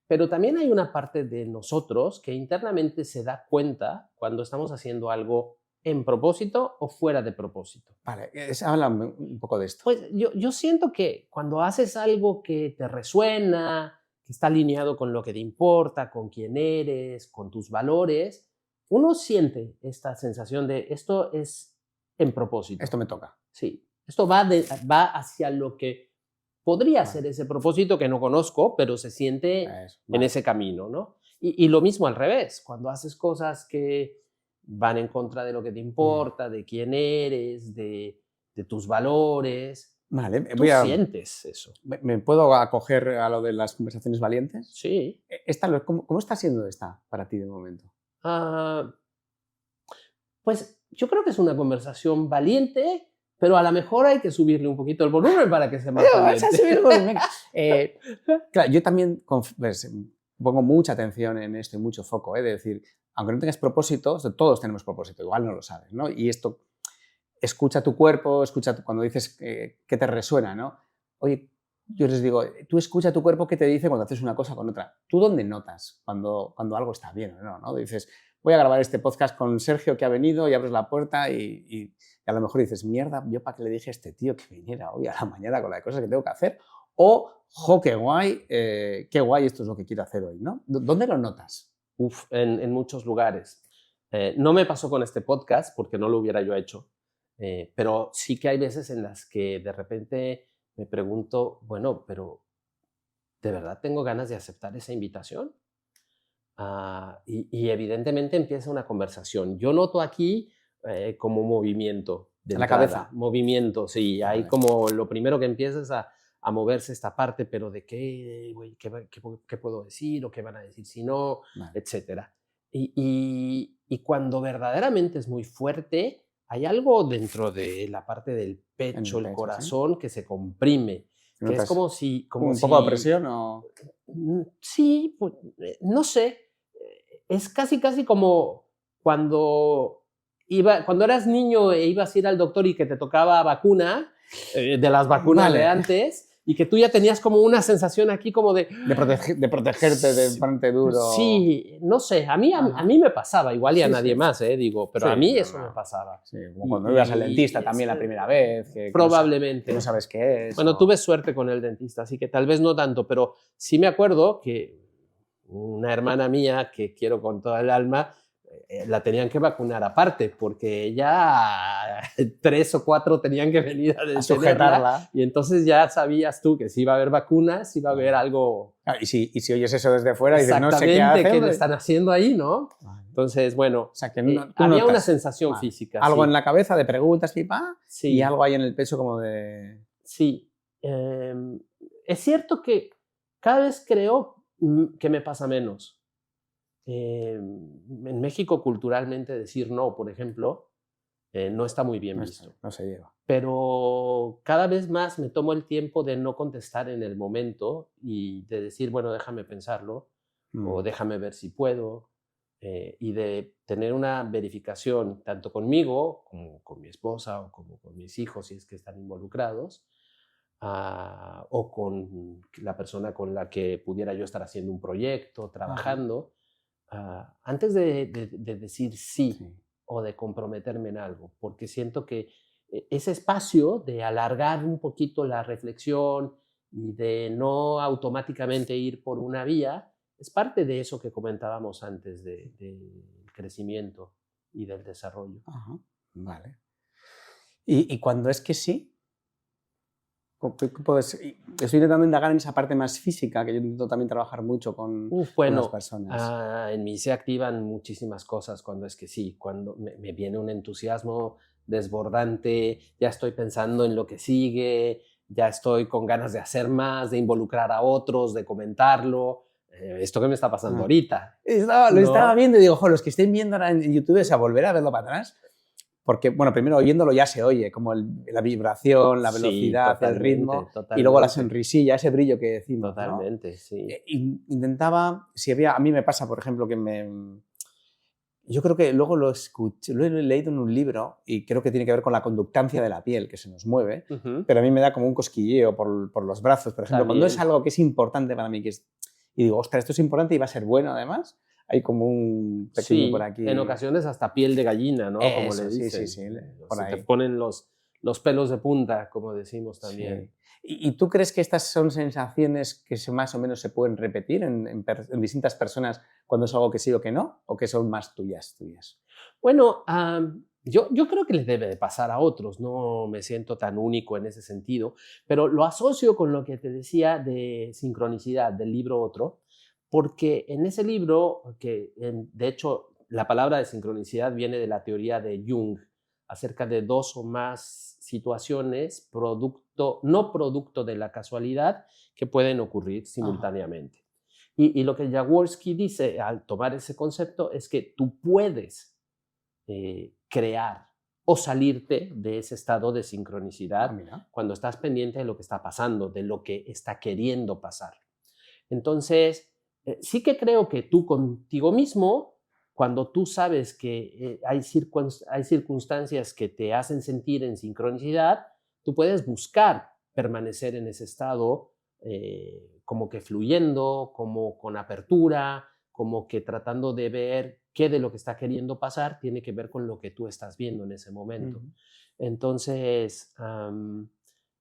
Pero también hay una parte de nosotros que internamente se da cuenta cuando estamos haciendo algo en propósito o fuera de propósito. Vale, háblame un poco de esto. Pues yo siento que cuando haces algo que te resuena, que está alineado con lo que te importa, con quién eres, con tus valores, uno siente esta sensación de esto es en propósito. Esto me toca. Sí, esto va hacia lo que podría ser ese propósito que no conozco, pero se siente en ese camino, ¿no? Y lo mismo al revés, cuando haces cosas que van en contra de lo que te importa, de quién eres, de tus valores, vale, tú sientes eso. ¿Me puedo acoger a lo de las conversaciones valientes? Sí. ¿Cómo está siendo esta para ti de momento? Pues yo creo que es una conversación valiente, pero a lo mejor hay que subirle un poquito el volumen para que sea más valiente. Claro, yo también pongo mucha atención en esto y mucho foco, de decir, aunque no tengas propósitos, todos tenemos propósito, igual no lo sabes, ¿no? Y esto, escucha tu cuerpo, cuando dices que te resuena, ¿no? Oye, yo les digo, tú escucha tu cuerpo qué te dice cuando haces una cosa con otra. ¿Tú dónde notas cuando algo está bien o no? Dices, voy a grabar este podcast con Sergio que ha venido y abres la puerta y a lo mejor dices, mierda, yo para qué le dije a este tío que viniera hoy a la mañana con las cosas que tengo que hacer. O, jo, qué guay, esto es lo que quiero hacer hoy, ¿no? ¿Dónde lo notas? En muchos lugares. No me pasó con este podcast porque no lo hubiera yo hecho, pero sí que hay veces en las que de repente me pregunto, bueno, pero ¿de verdad tengo ganas de aceptar esa invitación? Y evidentemente empieza una conversación. Yo noto aquí como movimiento. En la cabeza. Movimiento, sí. Hay como lo primero que empieza es a moverse esta parte, pero ¿de qué, güey? ¿Qué puedo decir? ¿O qué van a decir si no? Etcétera. Y cuando verdaderamente es muy fuerte, hay algo dentro de la parte del pecho, el corazón, ¿sí? Que se comprime. Que es como si... ¿Un poco de presión o...? Sí, pues, no sé. Es casi como cuando eras niño e ibas a ir al doctor y que te tocaba vacuna, de las vacunas de antes, y que tú ya tenías como una sensación aquí como de protegerte del frente duro. Sí, no sé, a mí me pasaba, igual y a nadie más, digo, pero a mí eso me pasaba. Sí, como cuando ibas al dentista también la primera vez. Probablemente. Que no sabes qué es. Bueno, tuve suerte con el dentista, así que tal vez no tanto, pero sí me acuerdo que una hermana mía, que quiero con toda el alma, la tenían que vacunar aparte, porque ella 3 o 4 tenían que venir a sujetarla, y entonces ya sabías tú que si iba a haber vacunas, si iba a haber algo... Y si oyes eso desde fuera, dices, no sé qué hacen. ¿Qué le están haciendo ahí, no? Entonces, bueno, o sea, que había una sensación física. Algo en la cabeza de preguntas, pipa, sí. Y algo ahí en el pecho como de... Sí. Es cierto que cada vez creo que me pasa menos. en México culturalmente decir no, por ejemplo, no está muy bien visto. No se lleva. Pero cada vez más me tomo el tiempo de no contestar en el momento y de decir, bueno, déjame pensarlo o déjame ver si puedo, y de tener una verificación tanto conmigo como con mi esposa o como con mis hijos si es que están involucrados, o con la persona con la que pudiera yo estar haciendo un proyecto, trabajando, antes de decir sí o de comprometerme en algo, porque siento que ese espacio de alargar un poquito la reflexión y de no automáticamente ir por una vía, es parte de eso que comentábamos antes del crecimiento y del desarrollo. Ajá, vale. ¿Y cuando es que sí? Estoy intentando indagar en esa parte más física, que yo intento también trabajar mucho con las personas. En mí se activan muchísimas cosas cuando es que sí, cuando me viene un entusiasmo desbordante, ya estoy pensando en lo que sigue, ya estoy con ganas de hacer más, de involucrar a otros, de comentarlo. Esto que me está pasando ahorita. Lo estaba viendo y digo, ojo, los que estén viendo ahora en YouTube, o sea, volver a verlo para atrás. Porque, bueno, primero oyéndolo ya se oye, como la vibración, la velocidad, el ritmo, y luego la sonrisilla, ese brillo que decimos. Totalmente, ¿no? sí. Intentaba, si había, a mí me pasa, por ejemplo, que yo creo que luego lo he leído en un libro y creo que tiene que ver con la conductancia de la piel, que se nos mueve, pero a mí me da como un cosquilleo por los brazos, por ejemplo. Cuando es algo que es importante para mí, y digo, ostras, esto es importante y va a ser bueno además, hay como un pequeño por aquí. En ocasiones hasta piel de gallina, ¿no? Como le dicen. Sí, por ahí. Te ponen los pelos de punta, como decimos también. Sí. ¿Y tú crees que estas son sensaciones que más o menos se pueden repetir en distintas personas cuando es algo que sí o que no? ¿O que son más tuyas? Bueno, yo creo que les debe de pasar a otros. No me siento tan único en ese sentido, pero lo asocio con lo que te decía de sincronicidad, del libro Otro, porque en ese libro, que de hecho la palabra de sincronicidad viene de la teoría de Jung, acerca de dos o más situaciones, no producto de la casualidad, que pueden ocurrir simultáneamente. Y lo que Jaworski dice al tomar ese concepto es que tú puedes crear o salirte de ese estado de sincronicidad cuando estás pendiente de lo que está pasando, de lo que está queriendo pasar. Entonces, sí que creo que tú contigo mismo, cuando tú sabes que hay circunstancias que te hacen sentir en sincronicidad, tú puedes buscar permanecer en ese estado como que fluyendo, como con apertura, como que tratando de ver qué de lo que está queriendo pasar tiene que ver con lo que tú estás viendo en ese momento. Entonces,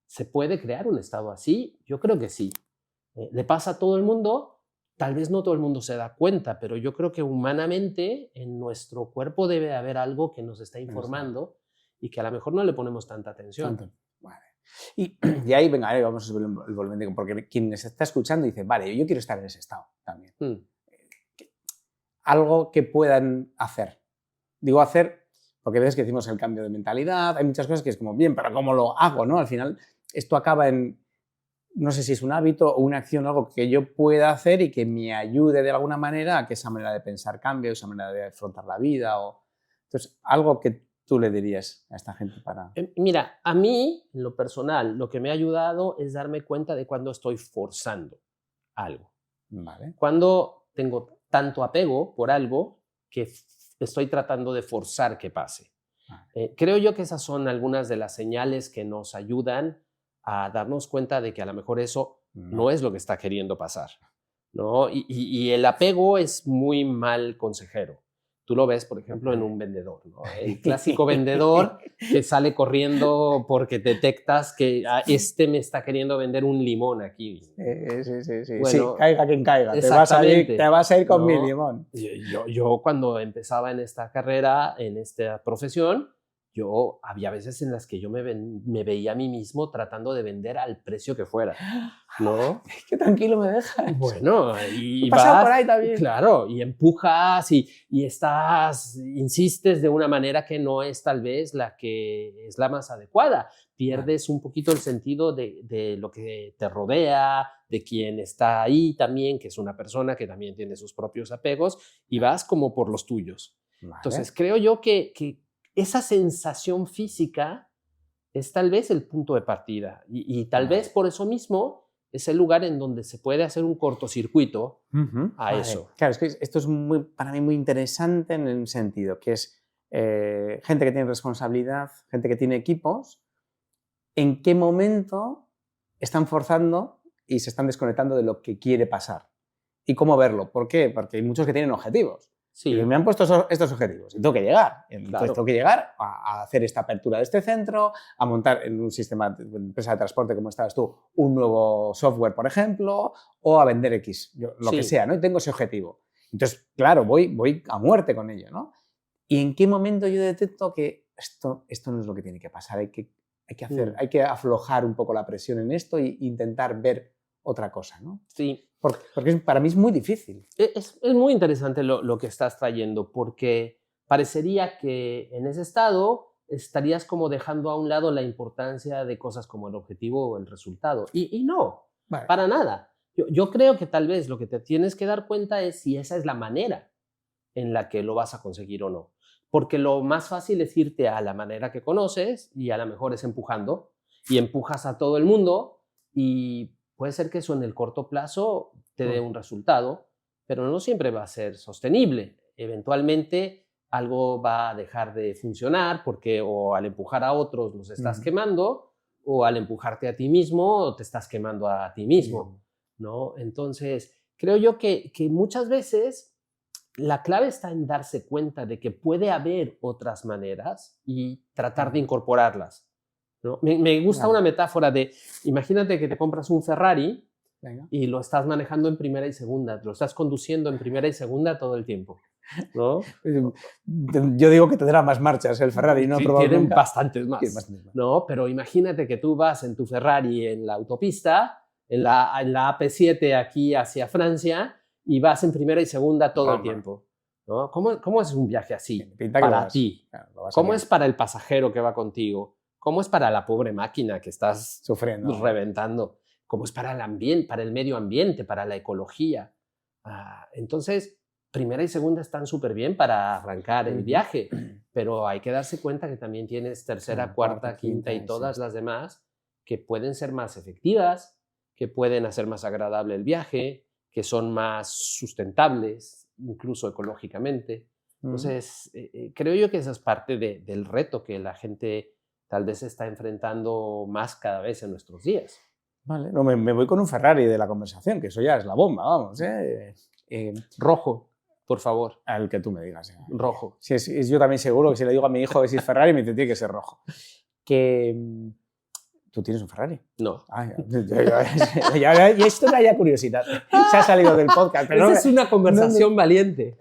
¿se puede crear un estado así? Yo creo que sí. ¿Le pasa a todo el mundo? Tal vez no todo el mundo se da cuenta, pero yo creo que humanamente en nuestro cuerpo debe haber algo que nos está informando y que a lo mejor no le ponemos tanta atención. Vale. Y ahí, venga, vamos a volver, porque quien se está escuchando dice, vale, yo quiero estar en ese estado también. Algo que puedan hacer. Digo hacer porque ves que decimos el cambio de mentalidad, hay muchas cosas que es como, bien, pero ¿cómo lo hago? ¿No? Al final esto acaba en... No sé si es un hábito o una acción o algo que yo pueda hacer y que me ayude de alguna manera a que esa manera de pensar cambie, esa manera de afrontar la vida. Entonces, algo que tú le dirías a esta gente para... Mira, a mí, en lo personal, lo que me ha ayudado es darme cuenta de cuando estoy forzando algo. Vale. Cuando tengo tanto apego por algo que estoy tratando de forzar que pase. Creo yo que esas son algunas de las señales que nos ayudan a darnos cuenta de que a lo mejor eso no es lo que está queriendo pasar, ¿no? Y el apego es muy mal consejero. Tú lo ves, por ejemplo, en un vendedor, ¿no? El clásico vendedor que sale corriendo porque detectas que me está queriendo vender un limón aquí. Sí. Bueno, sí, caiga quien caiga. Te vas a ir con mi limón. Yo cuando empezaba en esta carrera, en esta profesión, había veces en las que yo me veía a mí mismo tratando de vender al precio que fuera, ¿no? Qué tranquilo me dejas. Bueno, y pasado vas, por ahí también. claro, y empujas y insistes de una manera que no es tal vez la que es la más adecuada. Pierdes un poquito el sentido de lo que te rodea, de quien está ahí también, que es una persona que también tiene sus propios apegos, y vas como por los tuyos. Vale. Entonces, creo yo que esa sensación física es tal vez el punto de partida y tal vez por eso mismo es el lugar en donde se puede hacer un cortocircuito a eso. Claro, es que esto es para mí muy interesante en el sentido que es gente que tiene responsabilidad, gente que tiene equipos, en qué momento están forzando y se están desconectando de lo que quiere pasar y cómo verlo. ¿Por qué? Porque hay muchos que tienen objetivos. Sí. Y me han puesto estos objetivos y tengo que llegar. Entonces Claro. tengo que llegar a hacer esta apertura de este centro, a montar en un sistema de empresa de transporte como estabas tú, un nuevo software, por ejemplo, o a vender X, lo que sea, ¿no? Y tengo ese objetivo. Entonces, claro, voy a muerte con ello, ¿no? ¿Y en qué momento yo detecto que esto no es lo que tiene que pasar? Hay que aflojar un poco la presión en esto e intentar ver otra cosa, ¿no? Sí. Porque para mí es muy difícil. Es muy interesante lo que estás trayendo, porque parecería que en ese estado estarías como dejando a un lado la importancia de cosas como el objetivo o el resultado. Y no, Vale. para nada. Yo creo que tal vez lo que te tienes que dar cuenta es si esa es la manera en la que lo vas a conseguir o no. Porque lo más fácil es irte a la manera que conoces y a lo mejor es empujando y empujas a todo el mundo y puede ser que eso en el corto plazo te dé un resultado, pero no siempre va a ser sostenible. Eventualmente algo va a dejar de funcionar porque o al empujar a otros los estás quemando o al empujarte a ti mismo te estás quemando a ti mismo, ¿no? Entonces, creo yo que muchas veces la clave está en darse cuenta de que puede haber otras maneras y tratar de incorporarlas, ¿no? Me gusta una metáfora de, imagínate que te compras un Ferrari. Venga. Y lo estás manejando en primera y segunda, lo estás conduciendo en primera y segunda todo el tiempo, ¿no? Yo digo que tendrá más marchas el Ferrari, no he probado tienen nunca. bastantes más, ¿no? Pero imagínate que tú vas en tu Ferrari en la autopista, en la AP7 aquí hacia Francia, y vas en primera y segunda todo el tiempo, ¿no? ¿Cómo es un viaje así para ti? Claro, ¿cómo es para el pasajero que va contigo? ¿Cómo es para la pobre máquina que estás sufriendo, reventando? ¿Cómo es para el ambiente, para el medio ambiente, para la ecología? Entonces, primera y segunda están súper bien para arrancar el viaje, pero hay que darse cuenta que también tienes tercera, cuarta, quinta y todas las demás que pueden ser más efectivas, que pueden hacer más agradable el viaje, que son más sustentables, incluso ecológicamente. Entonces, creo yo que esa es parte del reto que la gente tal vez está enfrentando más cada vez en nuestros días. Vale, no, me voy con un Ferrari de la conversación, que eso ya es la bomba, vamos. Rojo, por favor. Al que tú me digas. Rojo. Sí, yo también seguro que si le digo a mi hijo que si es Ferrari, me dice, tiene que ser rojo. ¿Tú tienes un Ferrari? No. Y esto me haya curiosidad. Se ha salido del podcast. Pero esa es una conversación valiente.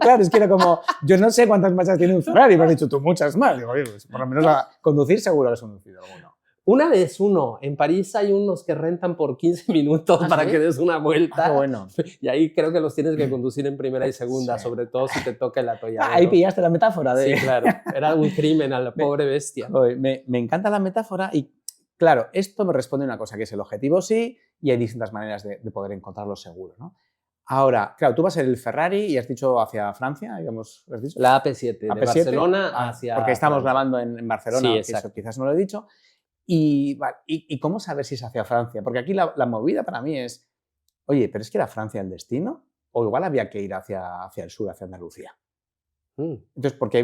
Claro, es que era como, yo no sé cuántas marchas tiene un Ferrari, me has dicho tú muchas más. Digo, por lo menos a conducir seguro que has conducido alguno. Una vez uno. En París hay unos que rentan por 15 minutos para que des una vuelta. Bueno. Y ahí creo que los tienes que conducir en primera y segunda, sobre todo si te toca el atolladero. Ahí pillaste la metáfora. Sí, claro. Era un crimen a la pobre bestia. Me encanta la metáfora y, claro, esto me responde una cosa, que es el objetivo sí, y hay distintas maneras de poder encontrarlo seguro, ¿no? Ahora, claro, tú vas en el Ferrari y has dicho hacia Francia, digamos, ¿has dicho? La AP7, de Barcelona hacia... Porque estamos grabando en Barcelona, sí, que eso quizás no lo he dicho. ¿Y cómo saber si es hacia Francia? Porque aquí la movida para mí es, oye, ¿pero es que era Francia el destino? ¿O igual había que ir hacia el sur, hacia Andalucía? Entonces, porque hay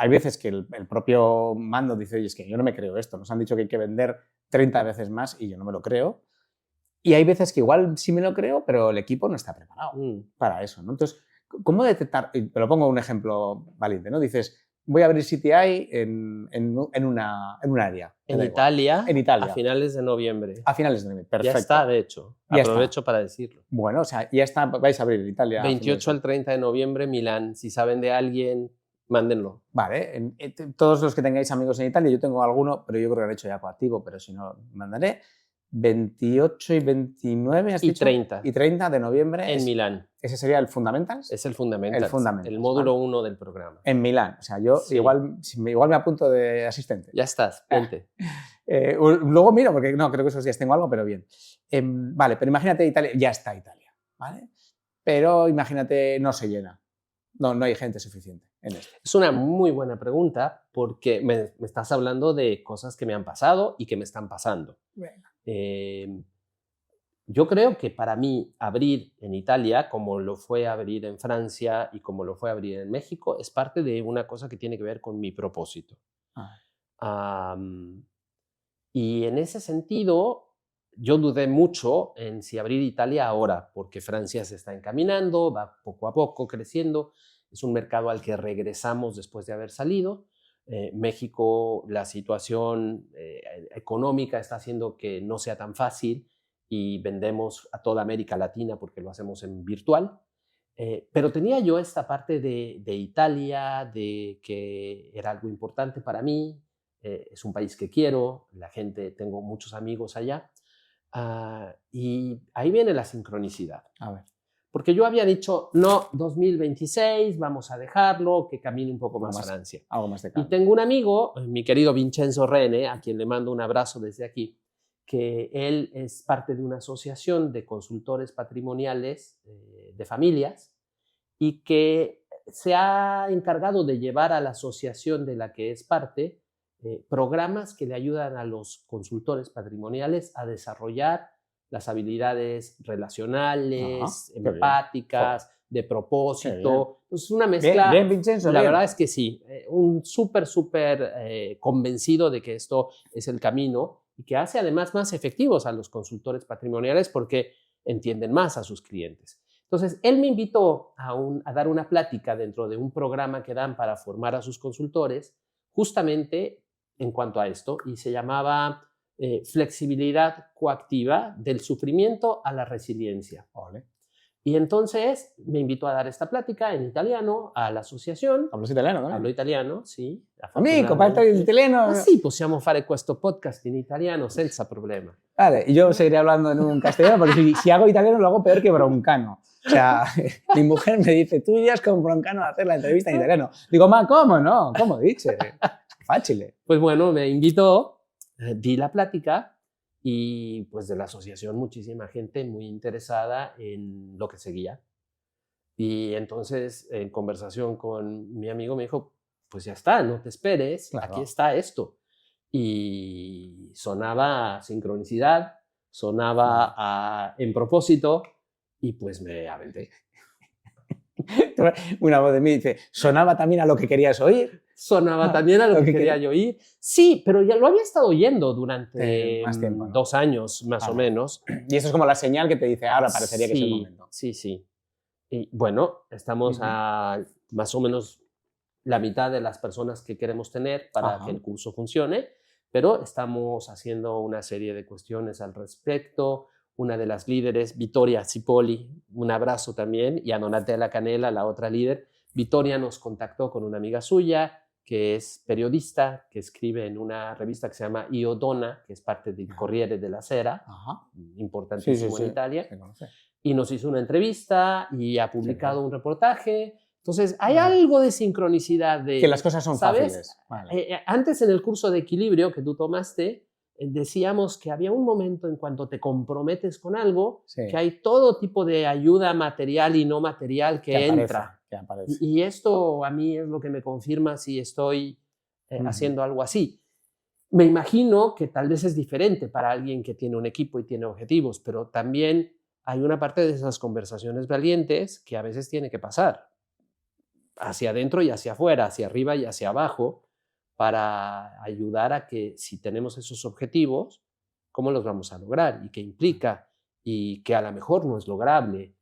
veces que el propio mando dice, oye, es que yo no me creo esto, nos han dicho que hay que vender 30 veces más y yo no me lo creo. Y hay veces que igual sí me lo creo, pero el equipo no está preparado para eso, ¿no? Entonces, ¿cómo detectar? Y te lo pongo un ejemplo valiente, ¿no? Dices, voy a abrir CTI en un área. En Italia, a finales de noviembre. A finales de noviembre, perfecto. Ya está, de hecho. Aprovecho para decirlo. Bueno, o sea, ya está, vais a abrir en Italia. 28 al 30 de noviembre, Milán. Si saben de alguien, Mándenlo. Vale, todos los que tengáis amigos en Italia, yo tengo alguno, pero yo creo que lo han hecho ya coactivo, pero si no, mandaré. 28 y 29, ¿has Y dicho? 30. Y 30 de noviembre. En Milán. ¿Ese sería el Fundamentals? Es el Fundamentals. El Fundamentals, El módulo ¿vale? 1 del programa. En Milán. O sea, yo Sí. igual me apunto de asistente. Ya estás, vente. Luego miro, porque no, creo que esos días tengo algo, pero bien. Vale, pero imagínate Italia, ya está Italia, ¿vale? Pero imagínate, no se llena. No hay gente suficiente en esto. Es una muy buena pregunta porque me estás hablando de cosas que me han pasado y que me están pasando. Bueno. Yo creo que para mí abrir en Italia, como lo fue abrir en Francia y como lo fue abrir en México, es parte de una cosa que tiene que ver con mi propósito. Y en ese sentido, yo dudé mucho en si abrir Italia ahora, porque Francia se está encaminando, va poco a poco creciendo, es un mercado al que regresamos después de haber salido. México, la situación económica está haciendo que no sea tan fácil y vendemos a toda América Latina porque lo hacemos en virtual. Pero tenía yo esta parte de Italia, de que era algo importante para mí. Es un país que quiero, la gente, tengo muchos amigos allá. Y ahí viene la sincronicidad. A ver. Porque yo había dicho, no, 2026, vamos a dejarlo, que camine un poco más Francia. Algo más de Y cambio. tengo un amigo, mi querido Vincenzo Rene, a quien le mando un abrazo desde aquí, que él es parte de una asociación de consultores patrimoniales de familias y que se ha encargado de llevar a la asociación de la que es parte programas que le ayudan a los consultores patrimoniales a desarrollar las habilidades relacionales, empáticas, de propósito. Entonces, una mezcla. Bien, Vincenzo, la bien. verdad es que sí, un súper convencido de que esto es el camino y que hace además más efectivos a los consultores patrimoniales porque entienden más a sus clientes. Entonces, él me invitó a dar una plática dentro de un programa que dan para formar a sus consultores, justamente en cuanto a esto, y se llamaba flexibilidad coactiva del sufrimiento a la resiliencia. Ole. Y entonces me invitó a dar esta plática en italiano a la asociación. ¿Hablas italiano, no? Hablo italiano, sì. Amico, parli italiano? Ma sì, possiamo fare questo podcast in italiano senza problema. Vale, y yo seguiré hablando en un castellano, porque si hago italiano lo hago peor que Broncano. O sea, mi mujer me dice, tú irías con Broncano a hacer la entrevista en italiano. Digo, ma, ¿cómo no? ¿Cómo dices? Fácil. Pues bueno, me invitó, di la plática y pues de la asociación muchísima gente muy interesada en lo que seguía. Y entonces, en conversación con mi amigo, me dijo, pues ya está, no te esperes, Claro. aquí está esto. Y sonaba a sincronicidad, sonaba en propósito, y pues me aventé. Una voz de mí dice, ¿sonaba también a lo que querías oír? Sonaba también a lo que quería yo oír. Sí, pero ya lo había estado oyendo durante más tiempo, ¿no? 2 años, más o menos. Y eso es como la señal que te dice, ahora parecería que es el momento. Sí, sí. Y bueno, estamos a más o menos la mitad de las personas que queremos tener para que el curso funcione, pero estamos haciendo una serie de cuestiones al respecto. Una de las líderes, Vittoria Cipoli, un abrazo también, y a Donatella Canela, la otra líder. Vittoria nos contactó con una amiga suya, que es periodista, que escribe en una revista que se llama Io Donna, que es parte del Corriere della Sera, importantísimo en Italia, y nos hizo una entrevista y ha publicado un reportaje. Entonces, hay algo de sincronicidad. Que las cosas son fáciles. Vale. Antes, en el curso de equilibrio que tú tomaste, decíamos que había un momento en cuanto te comprometes con algo, que hay todo tipo de ayuda material y no material que entra. Y esto a mí es lo que me confirma si estoy haciendo algo así. Me imagino que tal vez es diferente para alguien que tiene un equipo y tiene objetivos, pero también hay una parte de esas conversaciones valientes que a veces tiene que pasar hacia adentro y hacia afuera, hacia arriba y hacia abajo, para ayudar a que si tenemos esos objetivos, ¿cómo los vamos a lograr? ¿Y qué implica? Y que a lo mejor no es lograble.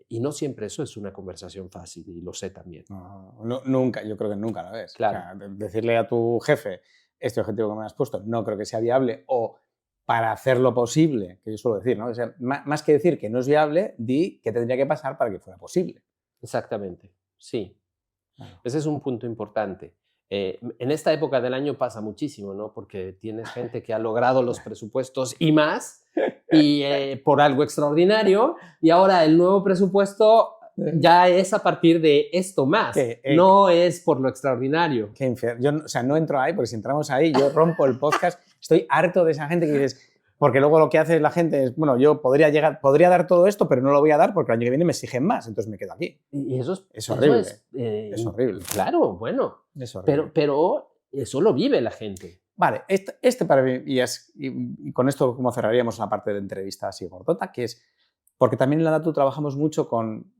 Y no siempre eso es una conversación fácil, y lo sé también. No, nunca, yo creo que nunca la ves. Claro. O sea, decirle a tu jefe, este objetivo que me has puesto, no creo que sea viable, o para hacerlo posible, que yo suelo decir, ¿no? O sea, más que decir que no es viable, di qué tendría que pasar para que fuera posible. Exactamente, sí. Claro. Ese es un punto importante. En esta época del año pasa muchísimo, ¿no? Porque tienes gente que ha logrado los presupuestos y más, y por algo extraordinario, y ahora el nuevo presupuesto ya es a partir de esto más, no es por lo extraordinario. Qué infierno. Yo, o sea, no entro ahí, porque si entramos ahí, yo rompo el podcast. Estoy harto de esa gente que dices, porque luego lo que hace la gente es, bueno, yo podría dar todo esto, pero no lo voy a dar porque el año que viene me exigen más, entonces me quedo aquí. Y eso es horrible. Es horrible. Claro, bueno, es horrible. Pero eso lo vive la gente. Vale, este para mí, y con esto como cerraríamos la parte de entrevista así gordota, que es, porque también en la Datu trabajamos mucho con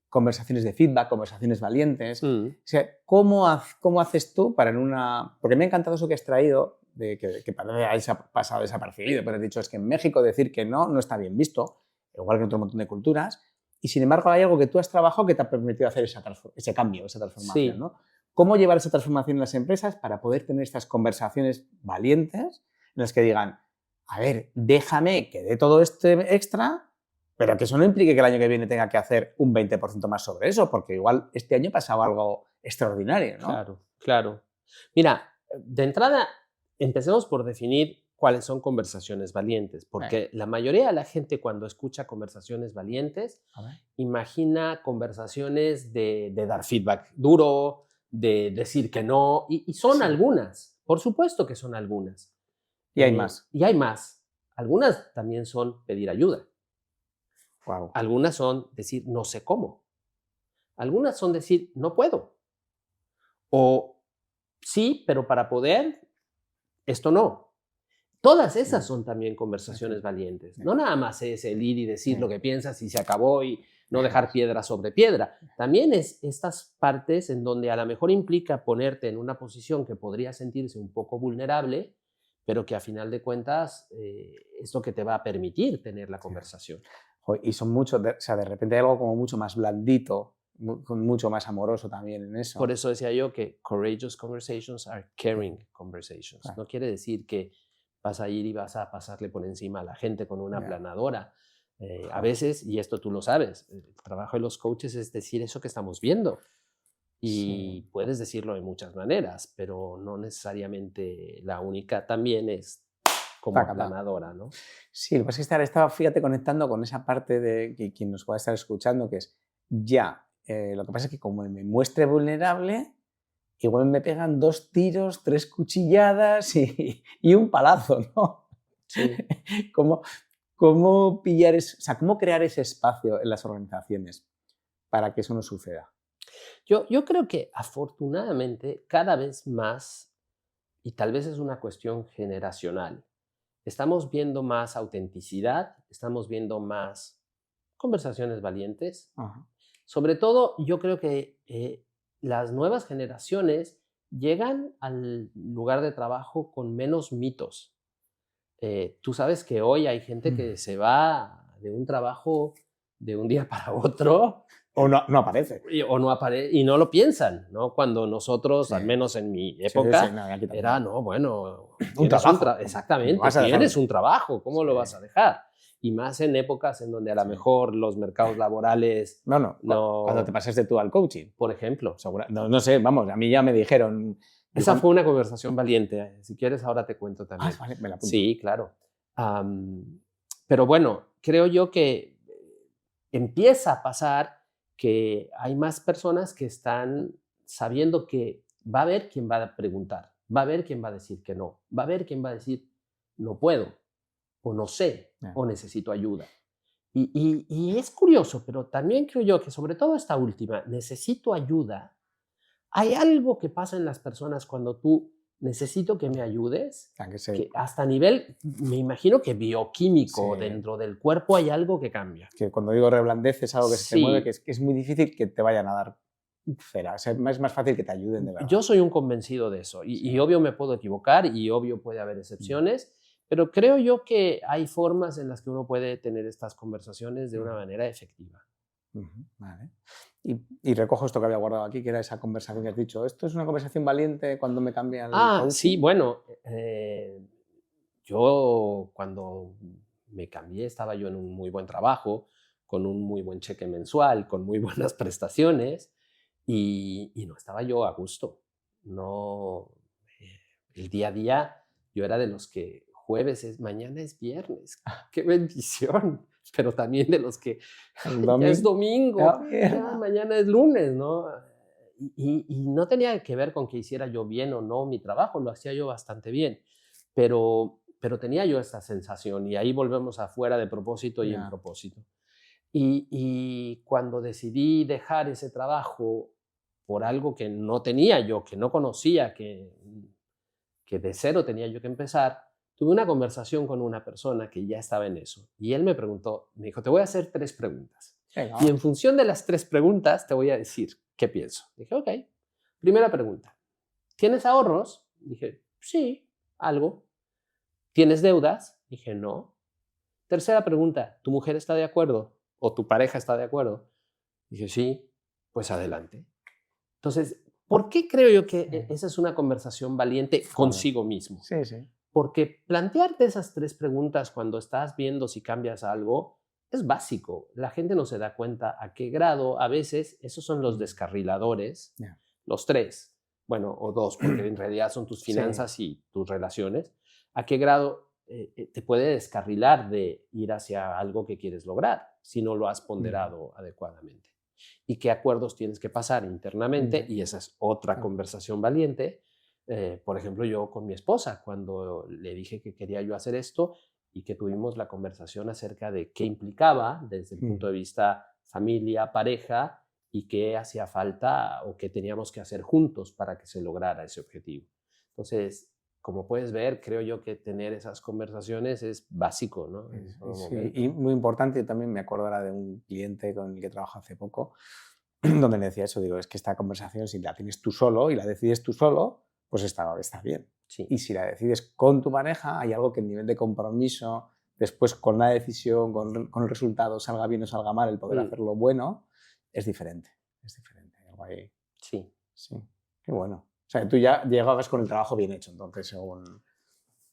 conversaciones de feedback, conversaciones valientes. O sea, ¿cómo haces tú para en una...? Porque me ha encantado eso que has traído, de que parece ha pasado desapercibido, pero has dicho, es que en México decir que no está bien visto, igual que en otro montón de culturas, y sin embargo hay algo que tú has trabajado que te ha permitido hacer ese cambio, esa transformación, sí. ¿no? ¿Cómo llevar esa transformación en las empresas para poder tener estas conversaciones valientes en las que digan, a ver, déjame que dé todo este extra, pero que eso no implique que el año que viene tenga que hacer un 20% más sobre eso, porque igual este año ha pasado algo extraordinario, ¿no? Claro, claro. Mira, de entrada, empecemos por definir cuáles son conversaciones valientes, porque la mayoría de la gente cuando escucha conversaciones valientes, imagina conversaciones de dar feedback duro, de decir que no, y son algunas, por supuesto que son algunas. Y hay más. Y hay más. Algunas también son pedir ayuda. Wow. Algunas son decir no sé cómo. Algunas son decir no puedo. O sí, pero para poder, esto no. Todas esas son también conversaciones valientes. No nada más es el ir y decir lo que piensas y se acabó y no dejar piedra sobre piedra. También es estas partes en donde a lo mejor implica ponerte en una posición que podría sentirse un poco vulnerable, pero que a final de cuentas es lo que te va a permitir tener la conversación. Y son muchos, o sea, de repente hay algo como mucho más blandito, mucho más amoroso también en eso. Por eso decía yo que courageous conversations are caring conversations. Claro. No quiere decir que vas a ir y vas a pasarle por encima a la gente con una aplanadora. A veces, y esto tú lo sabes, el trabajo de los coaches es decir eso que estamos viendo. Y puedes decirlo de muchas maneras, pero no necesariamente la única también es como aplanadora, ¿no? Sí, lo que pasa es que ahora estaba, fíjate, conectando con esa parte de que quien nos pueda estar escuchando, que es lo que pasa es que como me muestre vulnerable, igual me pegan 2 tiros, 3 cuchilladas y un palazo, ¿no? Sí. ¿Cómo pillar cómo crear ese espacio en las organizaciones para que eso no suceda? Yo creo que afortunadamente cada vez más, y tal vez es una cuestión generacional, estamos viendo más autenticidad, estamos viendo más conversaciones valientes. Ajá. Sobre todo, yo creo que las nuevas generaciones llegan al lugar de trabajo con menos mitos. Tú sabes que hoy hay gente que se va de un trabajo de un día para otro. O no aparece. O no aparece, y no lo piensan, ¿no? Cuando nosotros, al menos en mi época, era, no, bueno, un trabajo. Exactamente, tienes un trabajo, ¿cómo lo vas a dejar? Y más en épocas en donde a lo mejor los mercados laborales... No, cuando te pasaste tú al coaching. Por ejemplo. No sé, vamos, a mí ya me dijeron... Esa fue una conversación valiente. Si quieres, ahora te cuento también. Vale, me la apunto. Sí, claro. Pero bueno, creo yo que empieza a pasar que hay más personas que están sabiendo que va a haber quien va a preguntar, va a haber quien va a decir que no, va a haber quien va a decir no puedo, o no sé, o necesito ayuda. Y es curioso, pero también creo yo que sobre todo esta última, necesito ayuda, hay algo que pasa en las personas cuando tú necesito que me ayudes, que hasta a nivel, me imagino que bioquímico, dentro del cuerpo hay algo que cambia. Que cuando digo reblandez es algo que se te mueve, que es muy difícil que te vayan a dar cera. O sea, es más fácil que te ayuden de verdad. Yo soy un convencido de eso y obvio me puedo equivocar y obvio puede haber excepciones, pero creo yo que hay formas en las que uno puede tener estas conversaciones de una manera efectiva. Vale. Y recojo esto que había guardado aquí, que era esa conversación que has dicho. ¿Esto es una conversación valiente cuando me cambia el coaching? Sí, bueno, yo cuando me cambié estaba yo en un muy buen trabajo, con un muy buen cheque mensual, con muy buenas prestaciones, y no estaba yo a gusto. No, el día a día yo era de los que jueves es, mañana es viernes, qué bendición, pero también de los que ya es domingo, ya mañana es lunes, ¿no? Y no tenía que ver con que hiciera yo bien o no mi trabajo, lo hacía yo bastante bien, pero tenía yo esta sensación y ahí volvemos a fuera de propósito y en propósito. Y cuando decidí dejar ese trabajo por algo que no tenía yo, que no conocía, que de cero tenía yo que empezar, tuve una conversación con una persona que ya estaba en eso. Y él me dijo, te voy a hacer 3 preguntas. Y en función de las 3 preguntas te voy a decir qué pienso. Dije, ok. Primera pregunta, ¿tienes ahorros? Dije, sí, algo. ¿Tienes deudas? Dije, no. Tercera pregunta, ¿tu mujer está de acuerdo? ¿O tu pareja está de acuerdo? Dije, sí, pues adelante. Entonces, ¿por qué creo yo que esa es una conversación valiente consigo mismo? Sí, sí. Porque plantearte esas 3 preguntas cuando estás viendo si cambias algo es básico. La gente no se da cuenta a qué grado, a veces, esos son los descarriladores, los 3, bueno, o 2, porque en realidad son tus finanzas y tus relaciones, a qué grado te puede descarrilar de ir hacia algo que quieres lograr si no lo has ponderado adecuadamente. Y qué acuerdos tienes que pasar internamente, y esa es otra conversación valiente. Por ejemplo, yo con mi esposa, cuando le dije que quería yo hacer esto y que tuvimos la conversación acerca de qué implicaba desde el punto de vista familia, pareja, y qué hacía falta o qué teníamos que hacer juntos para que se lograra ese objetivo. Entonces, como puedes ver, creo yo que tener esas conversaciones es básico, ¿no? Sí, y muy importante. También me acuerdo ahora de un cliente con el que trabajo hace poco, donde le decía eso, digo, es que esta conversación, si la tienes tú solo y la decides tú solo, pues está bien. Sí. Y si la decides con tu pareja, hay algo que el nivel de compromiso, después con la decisión, con el resultado, salga bien o salga mal, el poder hacerlo bueno, es diferente. Es diferente. Guay. Sí. Sí, qué bueno. O sea, tú ya llegabas con el trabajo bien hecho, entonces, según,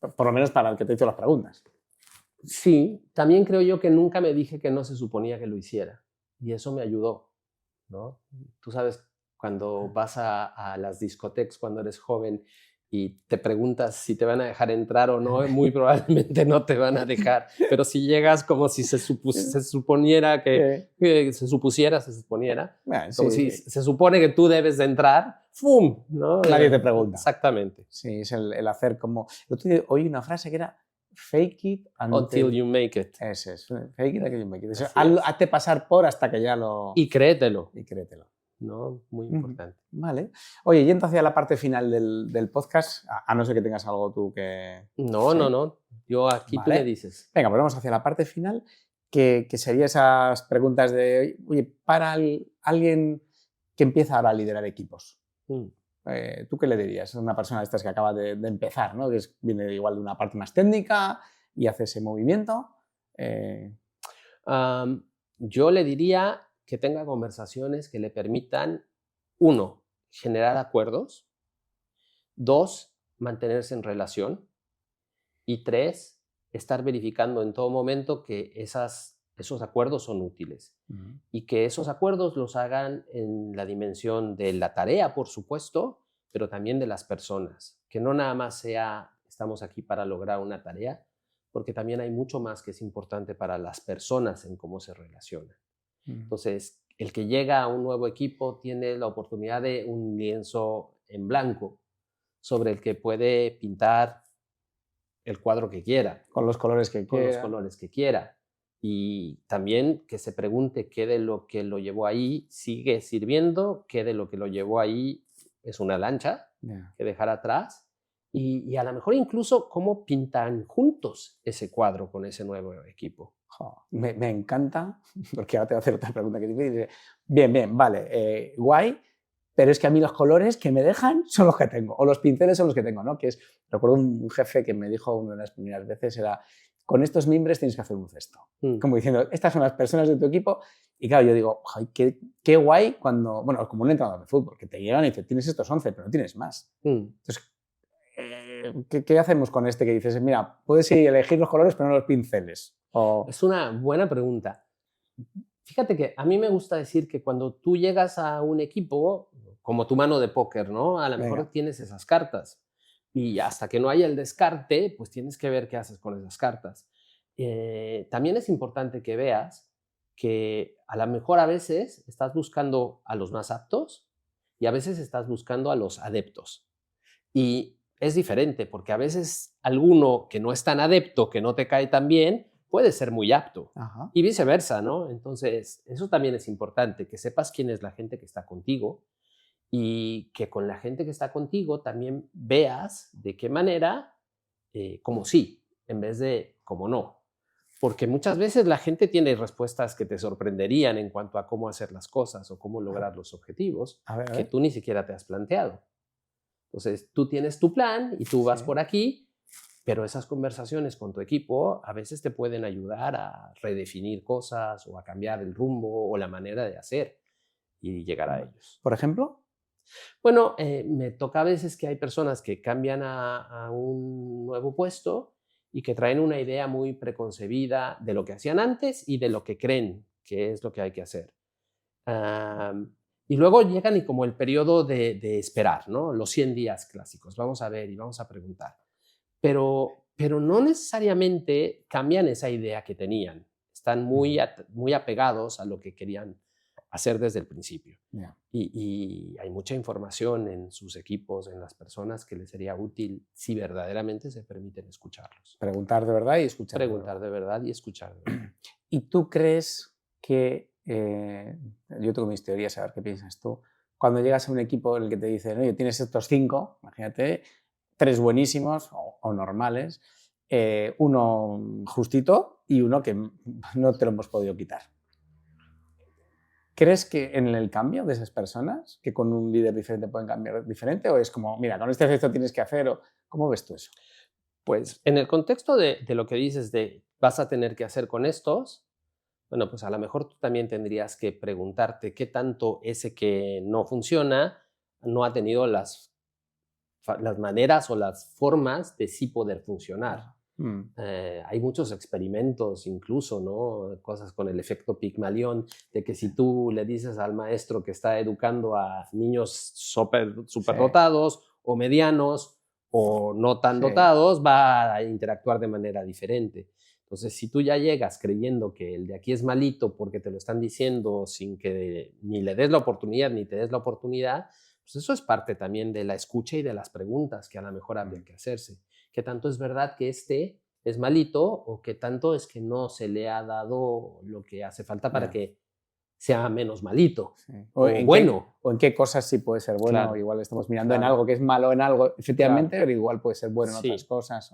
por lo menos para el que te hizo las preguntas. Sí, también creo yo que nunca me dije que no se suponía que lo hiciera. Y eso me ayudó, ¿no? Tú sabes, cuando vas a las discotecas cuando eres joven y te preguntas si te van a dejar entrar o no, muy probablemente no te van a dejar. Pero si llegas como si se suponiera como si se supone que tú debes de entrar, ¡fum! ¿No? Nadie te pregunta. Exactamente. Sí, es el hacer como... El otro día oí una frase que era fake it until you make it. Ese es, fake it until you make it. Hazte pasar por hasta que ya lo... Y créetelo. Y créetelo. ¿No? Muy importante. Vale. Oye, yendo hacia la parte final del podcast, a no ser que tengas algo tú que... No. Yo aquí tú me dices. Venga, pues vamos hacia la parte final, que sería esas preguntas de, oye, para alguien que empieza ahora a liderar equipos, ¿tú qué le dirías? Es una persona de estas que acaba de empezar, ¿no? Que viene igual de una parte más técnica y hace ese movimiento. Yo le diría que tenga conversaciones que le permitan, 1, generar acuerdos, 2, mantenerse en relación, y 3, estar verificando en todo momento que esos acuerdos son útiles y que esos acuerdos los hagan en la dimensión de la tarea, por supuesto, pero también de las personas, que no nada más estamos aquí para lograr una tarea, porque también hay mucho más que es importante para las personas en cómo se relacionan. Entonces, el que llega a un nuevo equipo tiene la oportunidad de un lienzo en blanco sobre el que puede pintar el cuadro que quiera. Con los colores que quiera. Y también que se pregunte qué de lo que lo llevó ahí sigue sirviendo, qué de lo que lo llevó ahí es una lancha que dejar atrás. Y a lo mejor incluso cómo pintan juntos ese cuadro con ese nuevo equipo. Me encanta, porque ahora te voy a hacer otra pregunta que dice, bien, vale, guay, pero es que a mí los colores que me dejan son los que tengo, o los pinceles son los que tengo, ¿no? Recuerdo un jefe que me dijo una de las primeras veces, era, con estos mimbres tienes que hacer un cesto. Como diciendo, estas son las personas de tu equipo, y claro, yo digo, qué guay cuando, bueno, como un entrenador de fútbol, que te llegan y dicen, tienes estos 11, pero no tienes más. Entonces, ¿qué hacemos con este que dices, mira, puedes elegir los colores, pero no los pinceles? Es una buena pregunta. Fíjate que a mí me gusta decir que cuando tú llegas a un equipo, como tu mano de póker, ¿no? A lo mejor tienes esas cartas y hasta que no haya el descarte, pues tienes que ver qué haces con esas cartas. También es importante que veas que a lo mejor a veces estás buscando a los más aptos y a veces estás buscando a los adeptos. Y es diferente porque a veces alguno que no es tan adepto, que no te cae tan bien, puede ser muy apto. Ajá. Y viceversa, ¿no? Entonces, eso también es importante, que sepas quién es la gente que está contigo y que con la gente que está contigo también veas de qué manera, como sí, en vez de como no. Porque muchas veces la gente tiene respuestas que te sorprenderían en cuanto a cómo hacer las cosas o cómo lograr los objetivos A ver. que tú ni siquiera te has planteado. Entonces, tú tienes tu plan y tú vas por aquí, pero esas conversaciones con tu equipo a veces te pueden ayudar a redefinir cosas o a cambiar el rumbo o la manera de hacer y llegar a ellos. ¿Por ejemplo? Bueno, me toca a veces que hay personas que cambian a un nuevo puesto y que traen una idea muy preconcebida de lo que hacían antes y de lo que creen que es lo que hay que hacer. Y luego llegan y como el periodo de esperar, ¿no? Los 100 días clásicos. Vamos a ver y vamos a preguntar. Pero no necesariamente cambian esa idea que tenían. Están muy apegados a lo que querían hacer desde el principio. Yeah. Y hay mucha información en sus equipos, en las personas, que les sería útil si verdaderamente se permiten escucharlos. Preguntar de verdad y escuchar. Preguntar de verdad y escuchar de verdad. ¿Y tú crees que, yo tengo mis teorías, a ver qué piensas tú, cuando llegas a un equipo en el que te dicen, oye, tienes estos 5, imagínate, 3 buenísimos o normales, uno justito y uno que no te lo hemos podido quitar? ¿Crees que en el cambio de esas personas, que con un líder diferente pueden cambiar diferente? ¿O es como, mira, con este efecto tienes que hacer? ¿Cómo ves tú eso? Pues en el contexto de lo que dices de vas a tener que hacer con estos, bueno, pues a lo mejor tú también tendrías que preguntarte qué tanto ese que no funciona no ha tenido las maneras o las formas de sí poder funcionar. Hay muchos experimentos incluso, ¿no? Cosas con el efecto Pigmalión, de que si tú le dices al maestro que está educando a niños súper dotados o medianos o no tan dotados, va a interactuar de manera diferente. Entonces, si tú ya llegas creyendo que el de aquí es malito porque te lo están diciendo sin que ni le des la oportunidad ni te des la oportunidad, pues eso es parte también de la escucha y de las preguntas que a lo mejor habría que hacerse. ¿Qué tanto es verdad que este es malito o qué tanto es que no se le ha dado lo que hace falta para que sea menos malito o bueno? ¿O en qué cosas sí puede ser bueno? Claro. Igual estamos mirando en algo que es malo en algo, efectivamente, pero igual puede ser bueno en Sí. otras cosas.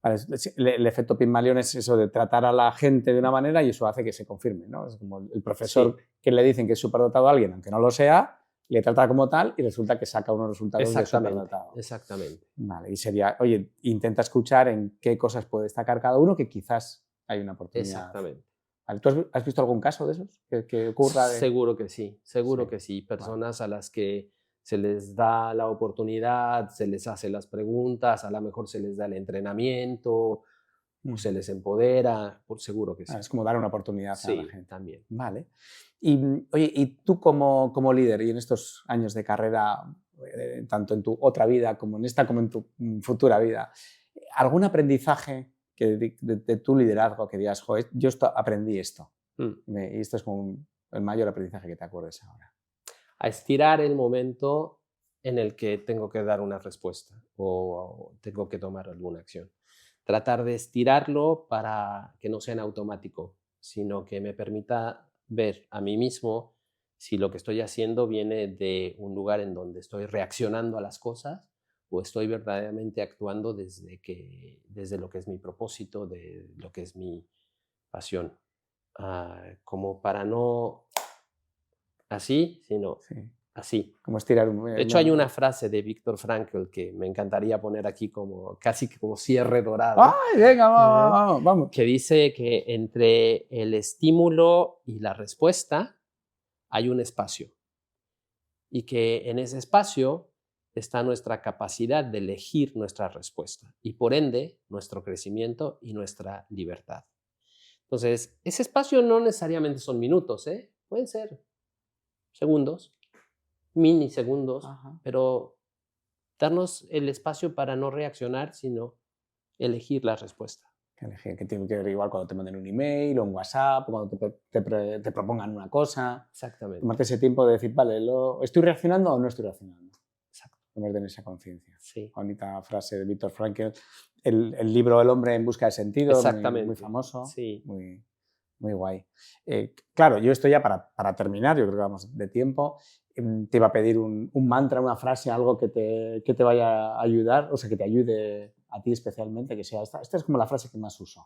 Vale, el efecto Pigmalión es eso de tratar a la gente de una manera y eso hace que se confirme, ¿no? Es como el profesor que le dicen que es superdotado a alguien, aunque no lo sea, le trata como tal y resulta que saca unos resultados de superdotado. Exactamente. Vale, y sería, oye, intenta escuchar en qué cosas puede destacar cada uno, que quizás hay una oportunidad. Exactamente. Vale, ¿tú has visto algún caso de esos que ocurra? Seguro que sí, seguro que sí. Personas a las que se les da la oportunidad, se les hace las preguntas, a lo mejor se les da el entrenamiento, se les empodera, por seguro que sí. Es como dar una oportunidad a la gente. Sí, también. Vale. Y, oye, y tú como líder y en estos años de carrera, tanto en tu otra vida como en esta como en tu futura vida, ¿algún aprendizaje de tu liderazgo que digas, joder, yo aprendí esto? Y esto es como el mayor aprendizaje que te acuerdes ahora. A estirar el momento en el que tengo que dar una respuesta o tengo que tomar alguna acción. Tratar de estirarlo para que no sea en automático, sino que me permita ver a mí mismo si lo que estoy haciendo viene de un lugar en donde estoy reaccionando a las cosas o estoy verdaderamente actuando desde lo que es mi propósito, de lo que es mi pasión. Como para no así, sino así. Como estirar De hecho, hay una frase de Viktor Frankl que me encantaría poner aquí como casi como cierre dorado. ¡Ay, venga, vamos! Que dice que entre el estímulo y la respuesta hay un espacio. Y que en ese espacio está nuestra capacidad de elegir nuestra respuesta. Y por ende, nuestro crecimiento y nuestra libertad. Entonces, ese espacio no necesariamente son minutos, pueden ser segundos, minisegundos, Ajá. pero darnos el espacio para no reaccionar, sino elegir la respuesta. Que tiene que ver igual cuando te manden un email o un WhatsApp, o cuando te propongan una cosa. Exactamente. Tomarte ese tiempo de decir, vale, ¿estoy reaccionando o no estoy reaccionando? Exacto. Tener esa conciencia. Sí. Bonita frase de Viktor Frankl. El libro El hombre en busca de sentido, Exactamente. muy famoso, Sí. muy guay. Claro, yo estoy ya para terminar, yo creo que vamos de tiempo. Te iba a pedir un mantra, una frase, algo que te vaya a ayudar, o sea, que te ayude a ti especialmente, que sea esta. Esta es como la frase que más uso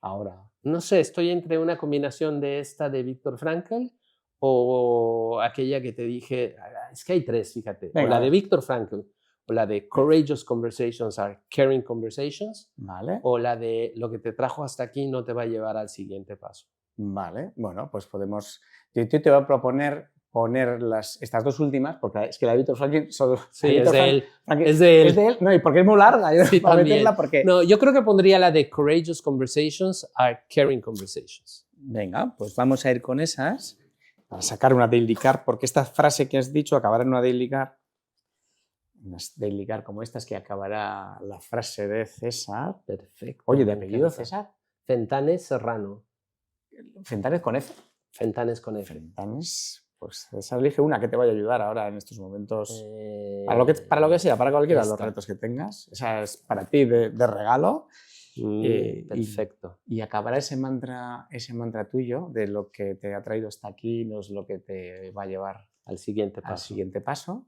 ahora. No sé, estoy entre una combinación de esta de Viktor Frankl o aquella que te dije, es que hay tres, fíjate, Venga, o la de Viktor Frankl, o la de Courageous Conversations are Caring Conversations, Vale. o la de lo que te trajo hasta aquí no te va a llevar al siguiente paso. Vale, bueno, pues podemos. Yo te voy a proponer poner estas dos últimas, porque es que la de Viktor Frankl Sí, es de él. Es de él. No, y porque es muy larga. Yo Sí, para también. meterla porque... No, yo creo que pondría la de Courageous Conversations are Caring Conversations. Venga, pues vamos a ir con esas para sacar una Daily Card, porque esta frase que has dicho acabará en una Daily Card. Unas Daily Card como estas que acabará la frase de César. Perfecto. Oye, ¿de apellido César? Fentanes Serrano. ¿Fentanes con F? Fentanes con F. Fentanes, pues César elige una que te vaya a ayudar ahora en estos momentos. Para lo que sea, para cualquiera de los retos que tengas. Esa es para ti de regalo. Perfecto. Y acabará ese mantra tuyo de lo que te ha traído hasta aquí, no es lo que te va a llevar al siguiente paso.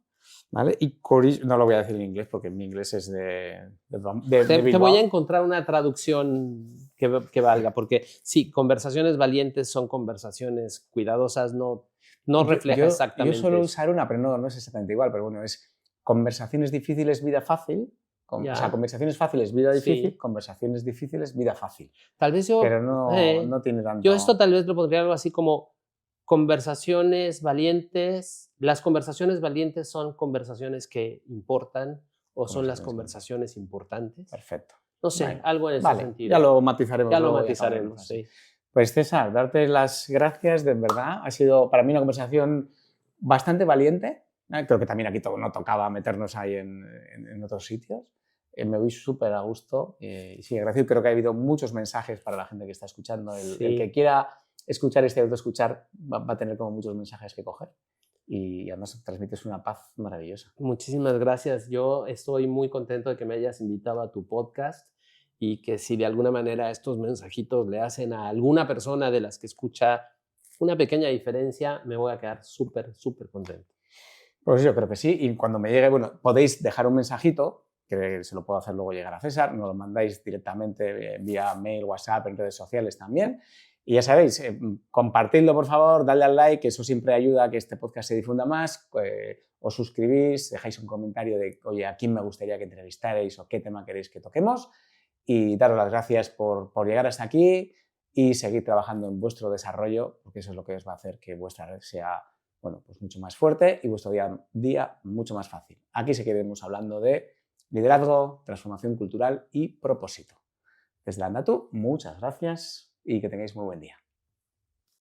¿Vale? Y no lo voy a decir en inglés porque mi inglés es de te voy a encontrar una traducción que valga, porque sí, conversaciones valientes son conversaciones cuidadosas, no refleja exactamente. Yo suelo usar una, pero no es exactamente igual, pero bueno, es conversaciones difíciles, vida fácil. O sea, conversaciones fáciles, vida difícil, sí. Conversaciones difíciles, vida fácil. Tal vez yo... Pero no tiene tanto... Yo esto tal vez lo pondría algo así como conversaciones valientes. Las conversaciones valientes son conversaciones que importan o son las conversaciones importantes. Perfecto. No sé, vale. algo en ese sentido. Ya lo matizaremos. Ya lo matizaremos, sí. Pues César, darte las gracias, de verdad. Ha sido para mí una conversación bastante valiente. Creo que también aquí no tocaba meternos ahí en otros sitios. Me voy súper a gusto. Sí, agradecido. Creo que ha habido muchos mensajes para la gente que está escuchando. El que quiera escuchar este autoescuchar va a tener como muchos mensajes que coger. Y además transmites una paz maravillosa. Muchísimas gracias. Yo estoy muy contento de que me hayas invitado a tu podcast y que si de alguna manera estos mensajitos le hacen a alguna persona de las que escucha una pequeña diferencia, me voy a quedar súper, súper contento. Pues yo creo que sí. Y cuando me llegue, bueno, podéis dejar un mensajito, que se lo puedo hacer luego llegar a César, nos lo mandáis directamente vía mail, WhatsApp, en redes sociales también. Y ya sabéis, compartidlo por favor, dadle al like, que eso siempre ayuda a que este podcast se difunda más. Os suscribís, dejáis un comentario de, oye, a quién me gustaría que entrevistarais o qué tema queréis que toquemos. Y daros las gracias por llegar hasta aquí y seguir trabajando en vuestro desarrollo, porque eso es lo que os va a hacer que vuestra red sea pues mucho más fuerte y vuestro día mucho más fácil. Aquí seguiremos hablando de liderazgo, transformación cultural y propósito. Desde Andatu, muchas gracias y que tengáis muy buen día.